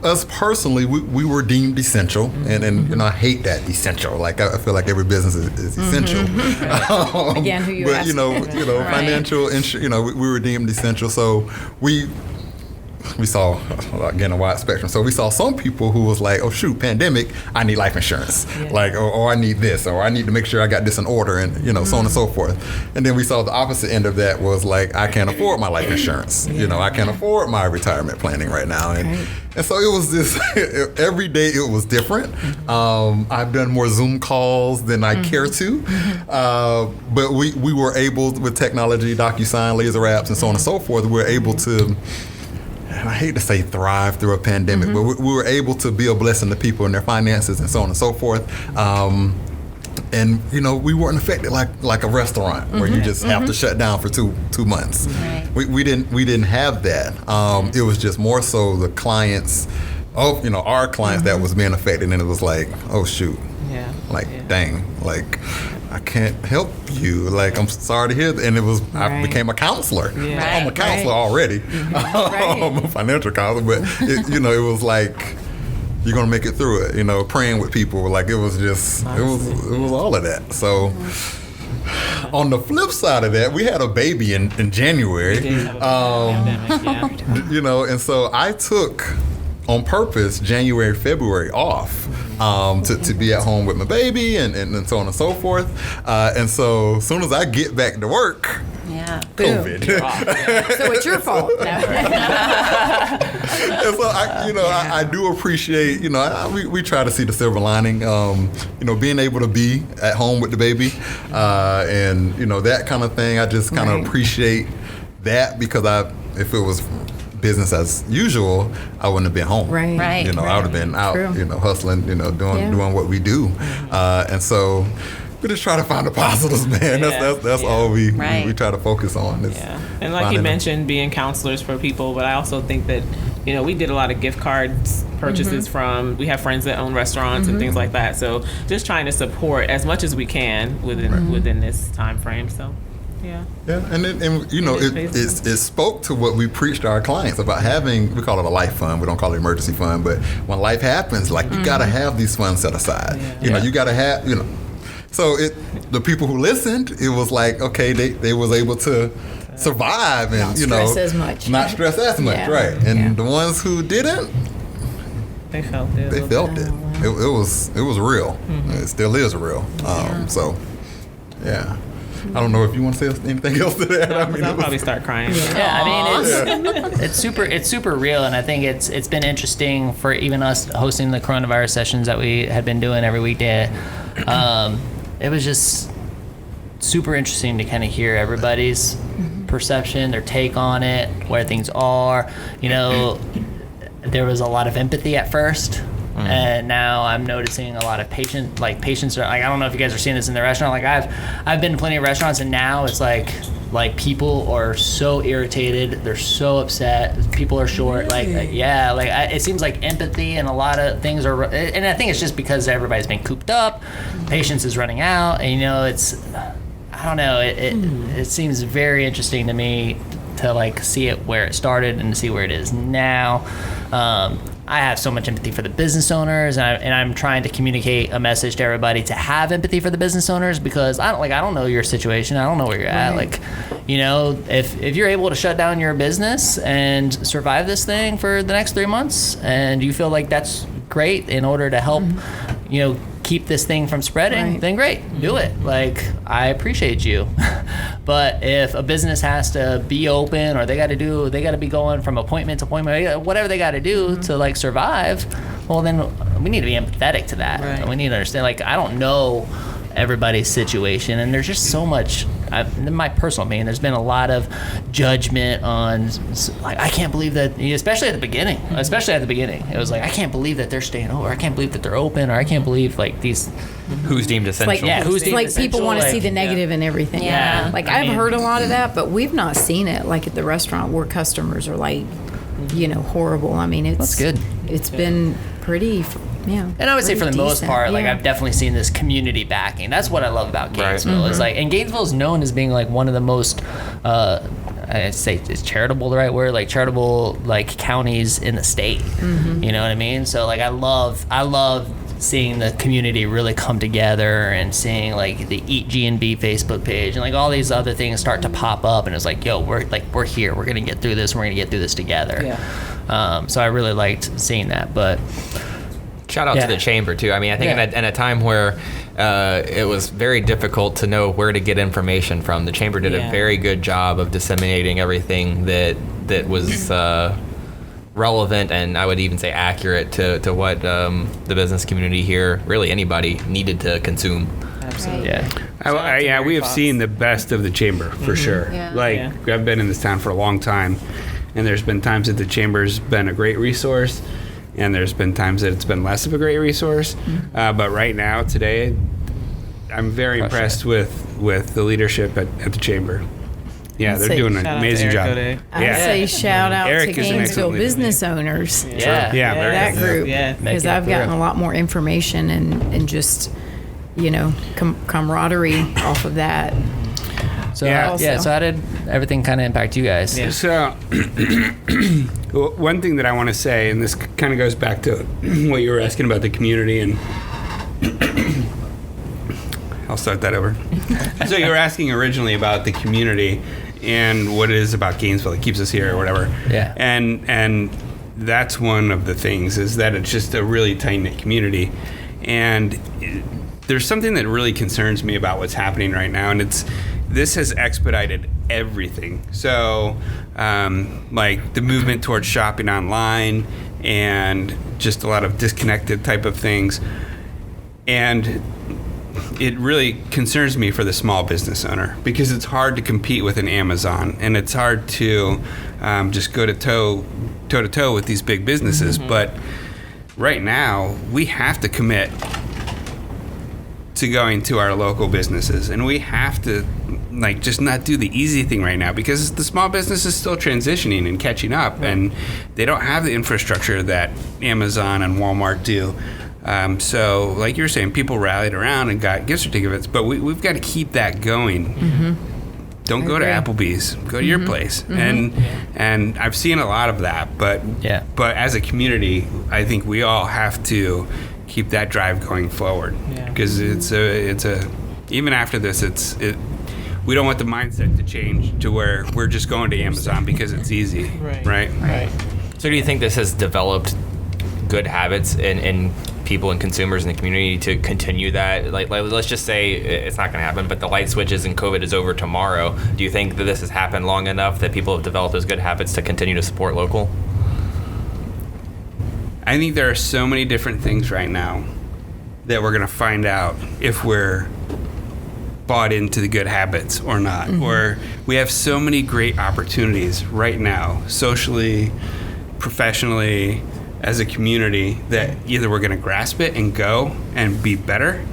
us personally, we were deemed essential, and I hate that essential. I feel like every business is essential. Again, who you but, ask. financial, we were deemed essential. So we saw, again, a wide spectrum. So we saw some people who was like, oh, shoot, pandemic, I need life insurance. Yeah. Or I need this, or I need to make sure I got this in order, and, so on and so forth. And then we saw the opposite end of that was I can't afford my life insurance. I can't afford my retirement planning right now. And so it was this, every day it was different. I've done more Zoom calls than I care to. But we were able, with technology, DocuSign, laser apps, and so on and so forth, we were able to, and I hate to say thrive through a pandemic, but we were able to be a blessing to people and their finances and so on and so forth. And we weren't affected like a restaurant where you just have to shut down for two months. Right. We didn't have that. It was just more so the clients of our clients that was being affected, and it was oh shoot, dang, I can't help you. I'm sorry to hear that. And it was, I became a counselor. Yeah. I'm a counselor already. I'm a financial counselor, but it was you're gonna make it through it. Praying with people, it was just, it was all of that. So. On the flip side of that, we had a baby in January. And so I took on purpose January, February off to be at home with my baby and so on and so forth. And so as soon as I get back to work, Yeah. COVID. So it's your fault. No. And so I do appreciate, we try to see the silver lining, being able to be at home with the baby, and that kind of thing. I just kind of appreciate that, because if it was business as usual, I wouldn't have been home. Right. Right. I would have been out, True. hustling, doing what we do, and so. We just try to find the positives, man. That's all we try to focus on. And like you mentioned, being counselors for people, but I also think that, we did a lot of gift cards purchases from, we have friends that own restaurants and things like that. So just trying to support as much as we can within this time frame. So, yeah. Yeah, and it spoke to what we preached to our clients about having, we call it a life fund. We don't call it emergency fund, but when life happens, like you got to have these funds set aside. You got to have, So the people who listened, it was like, okay, they was able to survive and Not stress as much. Not stress as much, Yeah. right? And the ones who didn't, They felt it. they felt it. It was real. It still is real. So, yeah. I don't know if you want to say anything else to that. I'll probably start crying. It's super real, and I think it's been interesting for even us hosting the coronavirus sessions that we had been doing every weekday. It was just super interesting to kind of hear everybody's perception, their take on it, where things are. There was a lot of empathy at first. And now I'm noticing a lot of patience are like, I don't know if you guys are seeing this in the restaurant. Like I've been to plenty of restaurants, and now it's like people are so irritated, they're so upset, people are short. It seems like empathy and a lot of things are, and I think it's just because everybody's been cooped up, patience is running out, and I don't know, it seems very interesting to me to see it where it started and to see where it is now. I have so much empathy for the business owners, and I'm trying to communicate a message to everybody to have empathy for the business owners, because I don't know your situation. I don't know where you're at. If you're able to shut down your business and survive this thing for the next 3 months, and you feel like that's great in order to help, keep this thing from spreading, then great, do it. I appreciate you. But if a business has to be open, or they got to be going from appointment to appointment, whatever they got to do to survive, well, then we need to be empathetic to that. And we need to understand, I don't know everybody's situation, and there's just so much, in my personal opinion, there's been a lot of judgment on, I can't believe that, especially at the beginning, it was I can't believe that they're staying over, I can't believe that they're open, or I can't believe these, who's deemed essential. People want to see the negative in everything. Yeah. I've heard a lot of that, but we've not seen it at the restaurant where customers are horrible. that's good. It's been pretty. Yeah. And I would say for the most part, yeah. I've definitely seen this community backing. That's what I love about Gainesville. It's and Gainesville is known as being one of the most, I'd say, is charitable the right word? Charitable counties in the state. You know what I mean? So I love seeing the community really come together, and seeing the Eat GNV Facebook page, and all these other things start to pop up, and it's yo, we're here, we're gonna get through this, we're gonna get through this together. Yeah. So I really liked seeing that, but. Shout out to the chamber too. I think in a time where it was very difficult to know where to get information from, the chamber did a very good job of disseminating everything that was relevant, and I would even say accurate to what the business community here, really anybody, needed to consume. Absolutely. Yeah. We have seen the best of the chamber for sure. Yeah. I've been in this town for a long time, and there's been times that the chamber's been a great resource, and there's been times that it's been less of a great resource. But right now, today, I'm very impressed with the leadership at the chamber. Yeah, they're doing an amazing job. I'd say shout out Eric to is an Gainesville excellent business owners. Yeah. That group. Yeah. Because I've gotten a lot more information and just, camaraderie off of that. So so how did everything kind of impact you guys? Yeah. So one thing that I want to say, and this kind of goes back to what you were asking about the community, and I'll start that over. So you were asking originally about the community and what it is about Gainesville that keeps us here or whatever. Yeah. And that's one of the things, is that it's just a really tight-knit community. And there's something that really concerns me about what's happening right now, and it's this has expedited everything. So, like the movement towards shopping online and just a lot of disconnected type of things. And it really concerns me for the small business owner because it's hard to compete with an Amazon, and it's hard to just go toe to toe with these big businesses. But right now, we have to commit to going to our local businesses, and we have to like just not do the easy thing right now because the small business is still transitioning and catching up, and they don't have the infrastructure that Amazon and Walmart do. So like you were saying, people rallied around and got gift certificates, but we've got to keep that going. Don't go to Applebee's, go to your place. And I've seen a lot of that, but as a community, I think we all have to keep that drive going forward because it's a even after this, we don't want the mindset to change to where we're just going to Amazon because it's easy, right? So do you think this has developed good habits in people and consumers in the community to continue that? Like let's just say it's not going to happen, but the light switches and COVID is over tomorrow. Do you think that this has happened long enough that people have developed those good habits to continue to support local? I think there are so many different things right now that we're going to find out if we're bought into the good habits or not. Or we have so many great opportunities right now, socially, professionally, as a community, that either we're going to grasp it and go and be better,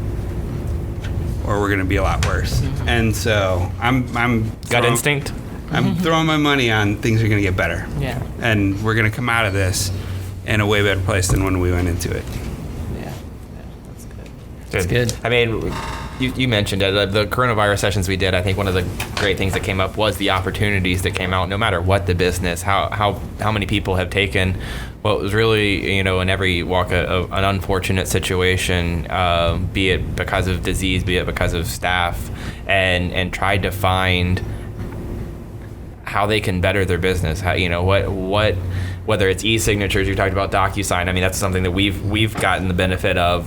or we're going to be a lot worse. And so I'm gut instinct. I'm throwing my money on things are going to get better. Yeah. And we're going to come out of this in a way better place than when we went into it. Yeah, that's good. That's good. I mean, you mentioned it. The coronavirus sessions we did, I think one of the great things that came up was the opportunities that came out, no matter what the business, how many people have taken what was really, in every walk of an unfortunate situation, be it because of disease, be it because of staff, and tried to find how they can better their business. How, what whether it's e-signatures, you talked about DocuSign. I mean, that's something that we've gotten the benefit of.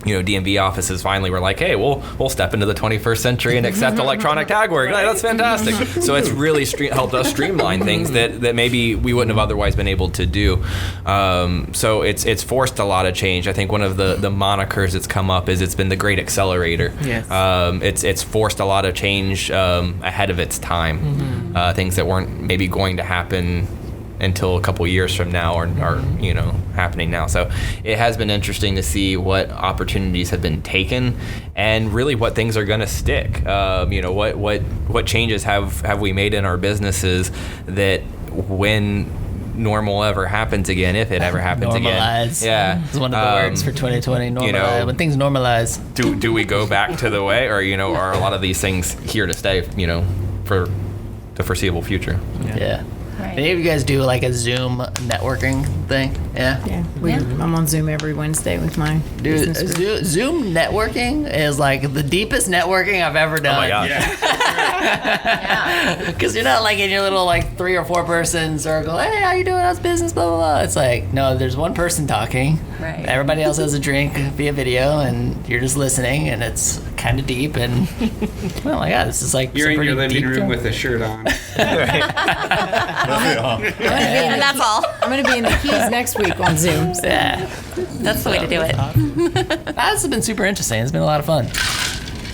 DMV offices finally were like, hey, we'll step into the 21st century and accept electronic tag work. Like, that's fantastic. So it's really helped us streamline things that maybe we wouldn't have otherwise been able to do. So it's forced a lot of change. I think one of the monikers that's come up is it's been the great accelerator. Yes. It's forced a lot of change ahead of its time. Things that weren't maybe going to happen until a couple years from now are happening now. So it has been interesting to see what opportunities have been taken and really what things are going to stick. What changes have we made in our businesses that when normal ever happens again, if it ever happens normalize. again. Yeah. It's one of the words for 2020, normalize. When things normalize. Do we go back to the way, or are a lot of these things here to stay, for the foreseeable future? Yeah. Right. Any of you guys do like a Zoom networking thing? Yeah. I'm on Zoom every Wednesday with my business group. Zoom networking is like the deepest networking I've ever done. Oh my gosh. Because you're not like in your little like 3 or 4 person circle. Hey, how you doing? How's business? Blah blah blah. It's like no, there's one person talking. Right. Everybody else has a drink via video, and you're just listening, and it's kind of deep. And oh my god, this is like You're in your living deep room with a shirt on. And that's all. I'm going to be in the Keys next week on Zoom. So. Yeah. That's the way to do it. This has been super interesting. It's been a lot of fun.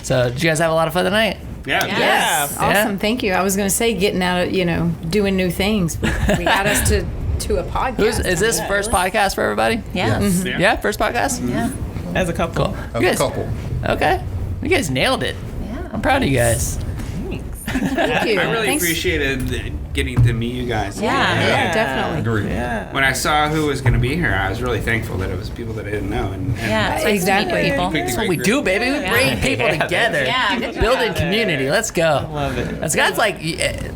So, did you guys have a lot of fun tonight? Yeah. Yeah. Awesome. Thank you. I was going to say getting out of, doing new things. We got us to a podcast. Is this first podcast for everybody? Yes. Yeah, first podcast? Yeah. As a couple. Cool. As You a guys- couple. Okay. You guys nailed it. Yeah. I'm proud of you guys. Thank you. I really Thanks. appreciated getting to meet you guys. Yeah, definitely. Agreed. Yeah. When I saw who was going to be here, I was really thankful that it was people that I didn't know. And Yeah. It's nice to meet Exactly. new people. picked a That's what great we group. do, baby. We bring people together. Yeah, good Building community. Let's go. Love it. Scott's like,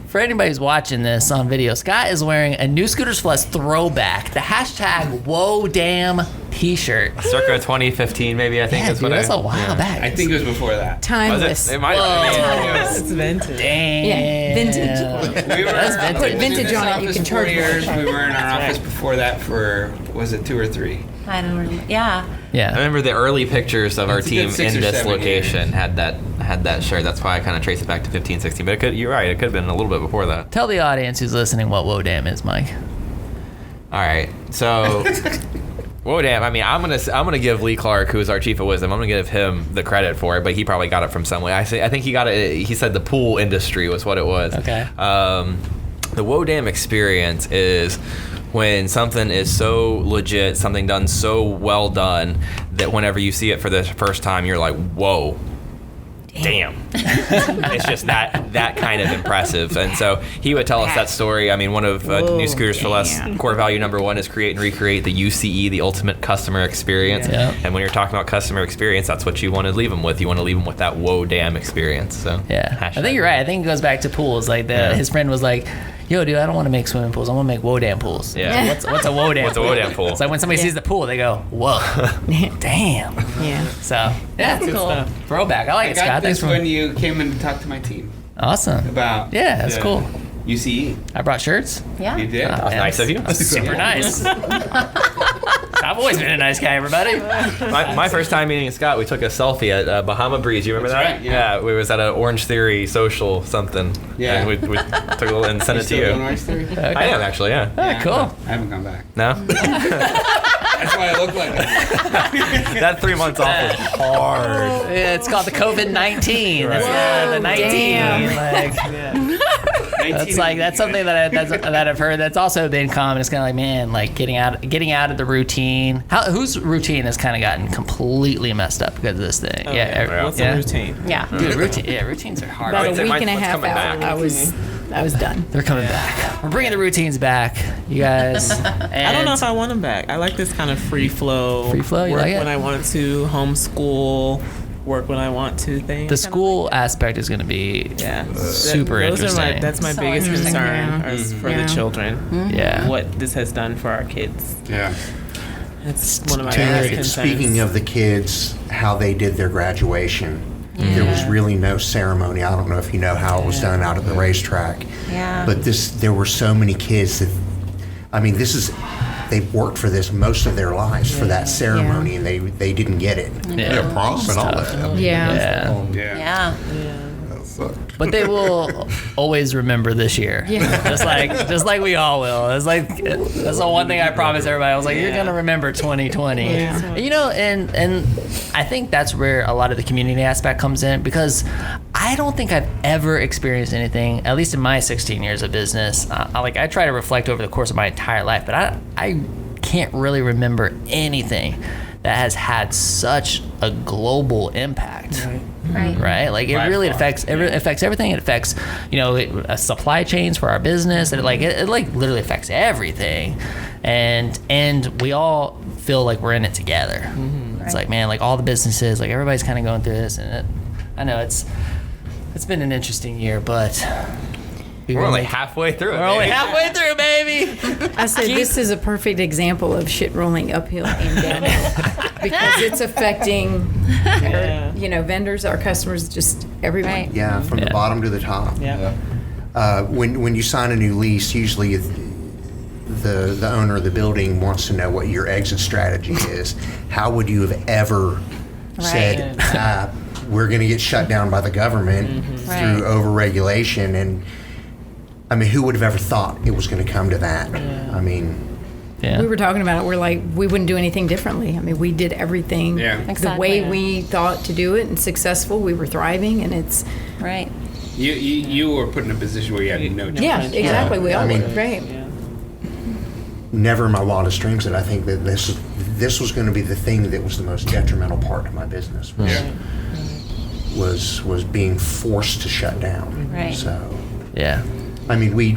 for anybody who's watching this on video, Scott is wearing a New Scooters Plus throwback. The hashtag WHOADAMN T-shirt. Circa 2015, maybe, I think. Yeah, is dude, what that's a while back. I think it was before that. Timeless. It might have It's vintage. Damn. Yeah, vintage. We were That's vintage. Put vintage in on this it, you office can charge 4 more. years. We were in our office before that for, was it 2 or 3? I don't remember. Yeah. I Yeah. remember the early pictures of our It's a good team 6 in or this 7 location had that shirt. That's why I kind of trace it back to 15, 16. But you're right. It could have been a little bit before that. Tell the audience who's listening what WHOADAMN is, Mike. All right. So, WHOADAMN. I mean, I'm gonna give Lee Clark, who is our chief of wisdom, I'm gonna give him the credit for it. But he probably got it from somewhere. I think he got it. He said the pool industry was what it was. Okay. The WHOADAMN experience is when something is so legit, something done so well done, that whenever you see it for the first time, you're like, whoa, damn. It's just that kind of impressive. And so he would tell us that story. I mean, one of New Scooters for Less core value number 1 is create and recreate the UCE, the ultimate customer experience. Yeah. And when you're talking about customer experience, that's what you want to leave them with. You want to leave them with that whoa damn experience. So Yeah. I hashtag. think you're right. I think it goes back to pools. Like his friend was like, yo, dude, I don't want to make swimming pools. I want to make WHOADAMN pools. Yeah. What's a WHOADAMN What's a pool? WHOADAMN pool? It's like when somebody sees the pool, they go, whoa, damn. Yeah. So, yeah, Cool. throwback. I like I it, got Scott. Thanks this for when you came in to talk to my team Awesome. about Yeah, that's the cool. UCE. I brought shirts. Yeah. You did? Oh, That's nice of you. Super nice. I've always been a nice guy, everybody. My first time meeting Scott, we took a selfie at Bahama Breeze. You remember That's that? right, yeah. We was at an Orange Theory social something. Yeah. And we took a little and sent it to Still you. doing Orange Theory? I am actually, yeah. Yeah, cool. I haven't gone back. No? That's why I look like it. That 3 months off was hard. Yeah, it's called the COVID-19. That's the 19. Damn. That's something that I've heard that's also been common. It's kind of like, man, like getting out of the routine. Whose routine has kind of gotten completely messed up because of this thing? What's yeah. a routine? Yeah. Dude, routines are hard. About I'd say a week and a mine's half coming out, back. I was done. They're coming back. We're bringing the routines back, you guys. I don't know if I want them back. I like this kind of free flow. Free flow, you work like it? when I want to, homeschool, work when I want to. Thing. The school aspect is going to be super interesting. That's my So biggest interesting, concern yeah. is for Yeah. the children. Yeah. What this has done for our kids. Yeah. It's one of my Taylor, biggest concerns. speaking of the kids, how they did their graduation, there was really no ceremony. I don't know if you know how it was done out at the racetrack. Yeah. But there were so many kids that, I mean, they've worked for this most of their lives for that ceremony, and they didn't get it. Yeah, prom and all that. I mean, Yeah. Yeah. Yeah. Yeah. that sucked. But they will always remember this year. Yeah. Just like we all will. It's like that's the one thing I promise everybody. I was like, you're gonna remember 2020. Yeah. You know, and I think that's where a lot of the community aspect comes in, because I don't think I've ever experienced anything, at least in my 16 years of business. I try to reflect over the course of my entire life, but I can't really remember anything that has had such a global impact. Right? Like it really affects everything. It affects, supply chains for our business, and it literally affects everything. And we all feel like we're in it together. Mm-hmm. It's like, man, like all the businesses, like everybody's kind of going through this, and I know it's been an interesting year, but We're only halfway through it. we're only halfway through, baby. I said this is a perfect example of shit rolling uphill and downhill because it's affecting, vendors, our customers, just everyone. Right. Yeah, from the bottom to the top. Yeah. When you sign a new lease, usually the owner of the building wants to know what your exit strategy is. How would you have ever said, we're going to get shut down by the government through overregulation? And I mean, who would have ever thought it was going to come to that? I mean, Yeah. We were talking about it. We're like, we wouldn't do anything differently. I mean, we did everything Yeah. the Exactly. way we thought to do it, and successful. We were thriving, and it's Right. You were put in a position where you had no choice. yeah, exactly. We all I mean- were right. never in my wildest dreams did I think that this was going to be the thing that was the most detrimental part of my business. Was being forced to shut down. Right. So, Yeah. I mean, we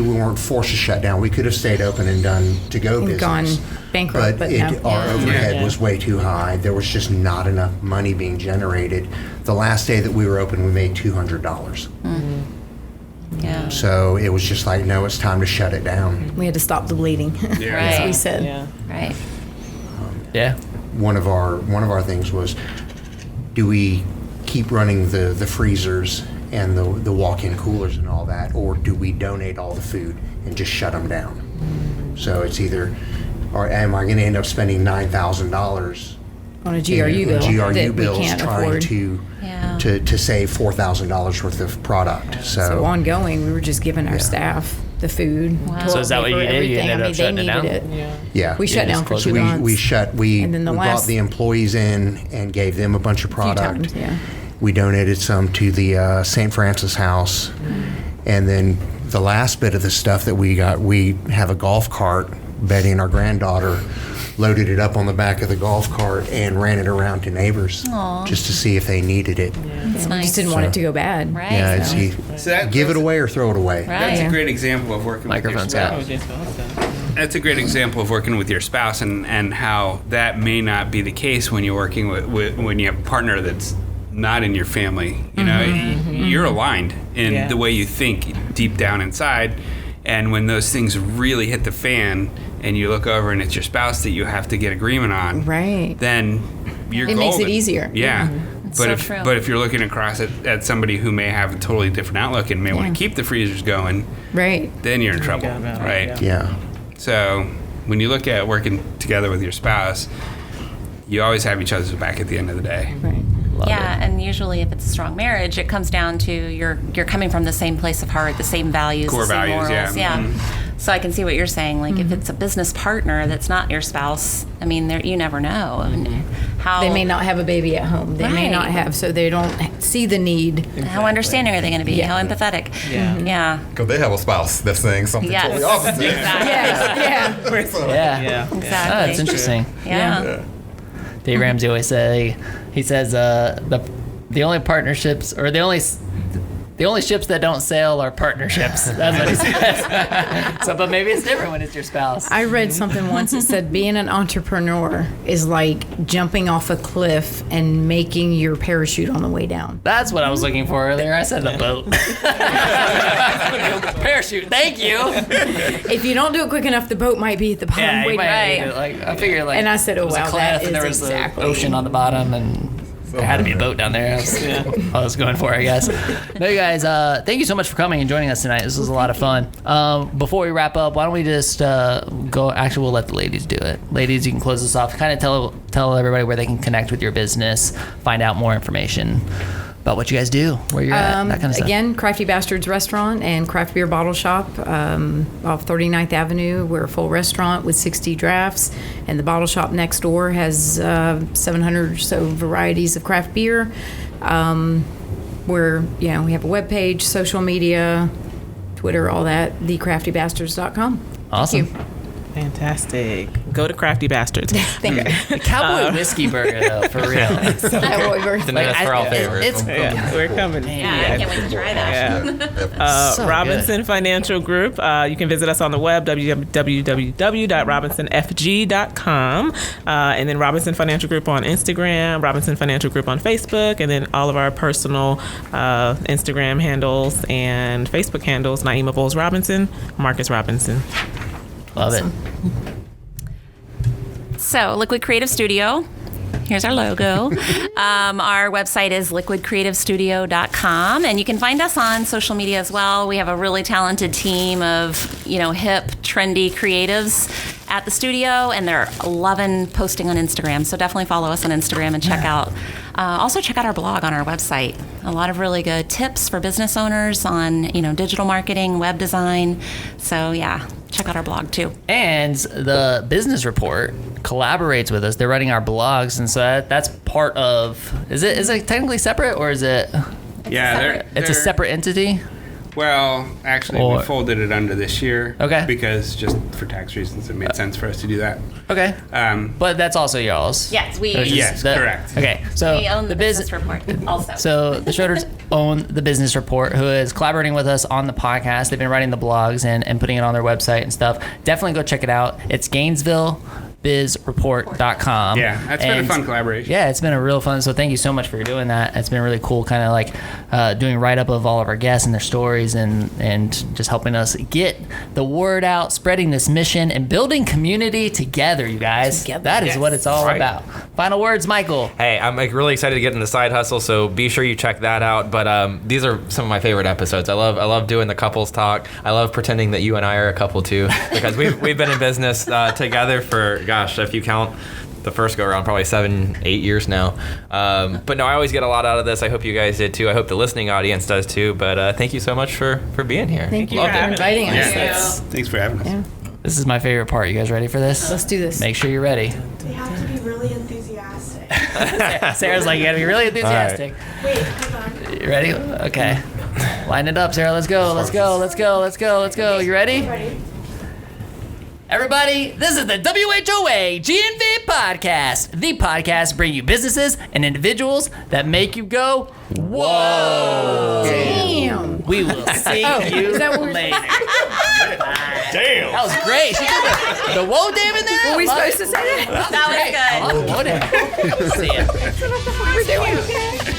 weren't forced to shut down. We could have stayed open and done to-go And business. gone bankrupt, but no. Our overhead Yeah. was way too high. There was just not enough money being generated. The last day that we were open, we made $200. Yeah. So it was just like, no, it's time to shut it down. We had to stop the bleeding, Yeah. as we Right. said. Yeah. Right. Yeah. one of our things was, do we keep running the freezers and the walk-in coolers and all that, or do we donate all the food and just shut them down? So it's either, or am I going to end up spending $9,000 On a GRU bill GRU that we bills can't trying afford. to save $4,000 worth of product? So ongoing, we were just giving our staff the food. toilet So is that what you paper, did? You everything. ended up they shutting it down? needed Yeah. We shut down for closed 2 it. months. We And then the brought last the employees in and gave them a bunch of few product. times, yeah. We donated some to the St. Francis House. And then the last bit of the stuff that we got, we have a golf cart. Betty and our granddaughter loaded it up on the back of the golf cart and ran it around to neighbors just to see if they needed it. It's We nice. just didn't want it to go bad. Right. Yeah, it's So that- give it away or throw it away. That's Right. a great example of working Microphone's with your out. spouse. That's a great example of working with your spouse, and how that may not be the case when you're working with when you have a partner that's not in your family. You know, you're aligned in the way you think deep down inside, and when those things really hit the fan, and you look over and it's your spouse that you have to get agreement on, Right. then you're It makes it golden. easier. Yeah. It's But so if true. but if you're looking across at somebody who may have a totally different outlook and may want Yeah. to keep the freezers going, Right. then you're in trouble, about it, right? Yeah. So when you look at working together with your spouse, you always have each other's back at the end of the day. Right. Yeah, and usually if it's a strong marriage, it comes down to you're coming from the same place of heart, the same values, Core the same values, morals. yeah. Mhm. So I can see what you're saying. Like if it's a business partner that's not your spouse, I mean, you never know. I mean, how They may not have a baby at home. They may not Right. have, so they don't see the need. How understanding are they going to be? Yeah. How empathetic? Yeah. Yeah. Because they have a spouse that's saying something Yes. totally opposite. Exactly. Yeah. Yeah. Yeah. Oh, Exactly. that's interesting. Yeah. Dave Ramsey always say, he says the only partnerships, or the only ships that don't sail are partnerships. That's what he says. So, but maybe it's different when it's your spouse. I read something once that said being an entrepreneur is like jumping off a cliff and making your parachute on the way down. That's what I was looking for earlier. I said the boat. Parachute. Thank you. If you don't do it quick enough, the boat might be at the bottom Yeah, you waiting. might need to, like, I figured like. And I said, oh, it was a wow, cliff that and there is was exactly- the ocean on the bottom, and there had to be a boat down there. I was going for, I guess. No, you guys, thank you so much for coming and joining us tonight. This was a lot of fun. Before we wrap up, why don't we just go? Actually, we'll let the ladies do it. Ladies, you can close this off. Kind of tell everybody where they can connect with your business, find out more information about what you guys do, where you're at, that kind of stuff. Again, Crafty Bastards Restaurant and Craft Beer Bottle Shop off 39th Avenue. We're a full restaurant with 60 drafts, and the bottle shop next door has 700 or so varieties of craft beer. We have a webpage, social media, Twitter, all that, thecraftybastards.com. Awesome. Thank you. Fantastic. Go to Crafty Bastards. Thank you. The Cowboy Whiskey Burger, though, for real. Cowboy Burger. The name for all favorites. It's Yeah, we're coming. Yeah, I can't wait to try that. Yeah. So Robinson Financial Group. You can visit us on the web, www.robinsonfg.com. And then Robinson Financial Group on Instagram, Robinson Financial Group on Facebook, and then all of our personal Instagram handles and Facebook handles, Nyimah Bowles Robinson, Marcus Robinson. Love it. So, Liquid Creative Studio. Here's our logo. Our website is liquidcreativestudio.com, and you can find us on social media as well. We have a really talented team of, hip, trendy creatives at the studio, and they're loving posting on Instagram. So definitely follow us on Instagram and check out. Also check out our blog on our website. A lot of really good tips for business owners on, digital marketing, web design. So yeah, check out our blog too. And the business report collaborates with us. They're running our blogs, and so that's part of. Is it technically separate, or is it? Yeah, It's a separate entity. Well, actually, Or- we folded it under this year. Okay. Because just for tax reasons, it made sense for us to do that. Okay. Um, But that's also y'all's. Yes, we, Or just Yes, correct. Okay, so we own the business report also. So the Schroeders own the business report, who is collaborating with us on the podcast. They've been writing the blogs and putting it on their website and stuff. Definitely go check it out. It's Gainesville. bizreport.com. Yeah, that's been a fun collaboration. Yeah, it's been a real fun. So thank you so much for doing that. It's been really cool, kind of like doing a write-up of all of our guests and their stories, and just helping us get the word out, spreading this mission, and building community together, you guys. That is what it's all about. Final words, Michael. Hey, I'm really excited to get in the side hustle, so be sure you check that out. But these are some of my favorite episodes. I love doing the couples talk. I love pretending that you and I are a couple too, because we've been in business together for, gosh, if you count the first go around, probably 7-8 years now. But no, I always get a lot out of this. I hope you guys did too. I hope the listening audience does too. But thank you so much for being here. Thank you for inviting us. Yeah, thanks for having us. Yeah. This is my favorite part. You guys ready for this? Let's do this. Make sure you're ready. They have to be really enthusiastic. Sarah's like, you gotta be really enthusiastic. Wait, hold on. You ready? Okay. Line it up, Sarah. Let's go. Let's go. Let's go. Let's go. Let's go. You ready? Ready? Everybody, this is the WHOA GNV podcast. The podcast bring you businesses and individuals that make you go, whoa. Damn. We will see you is that what later. Damn. That was great. She did the WHOADAMN in there. Were we Love supposed it. to say that? That was good. I love WHOADAMN. See ya. We're doing.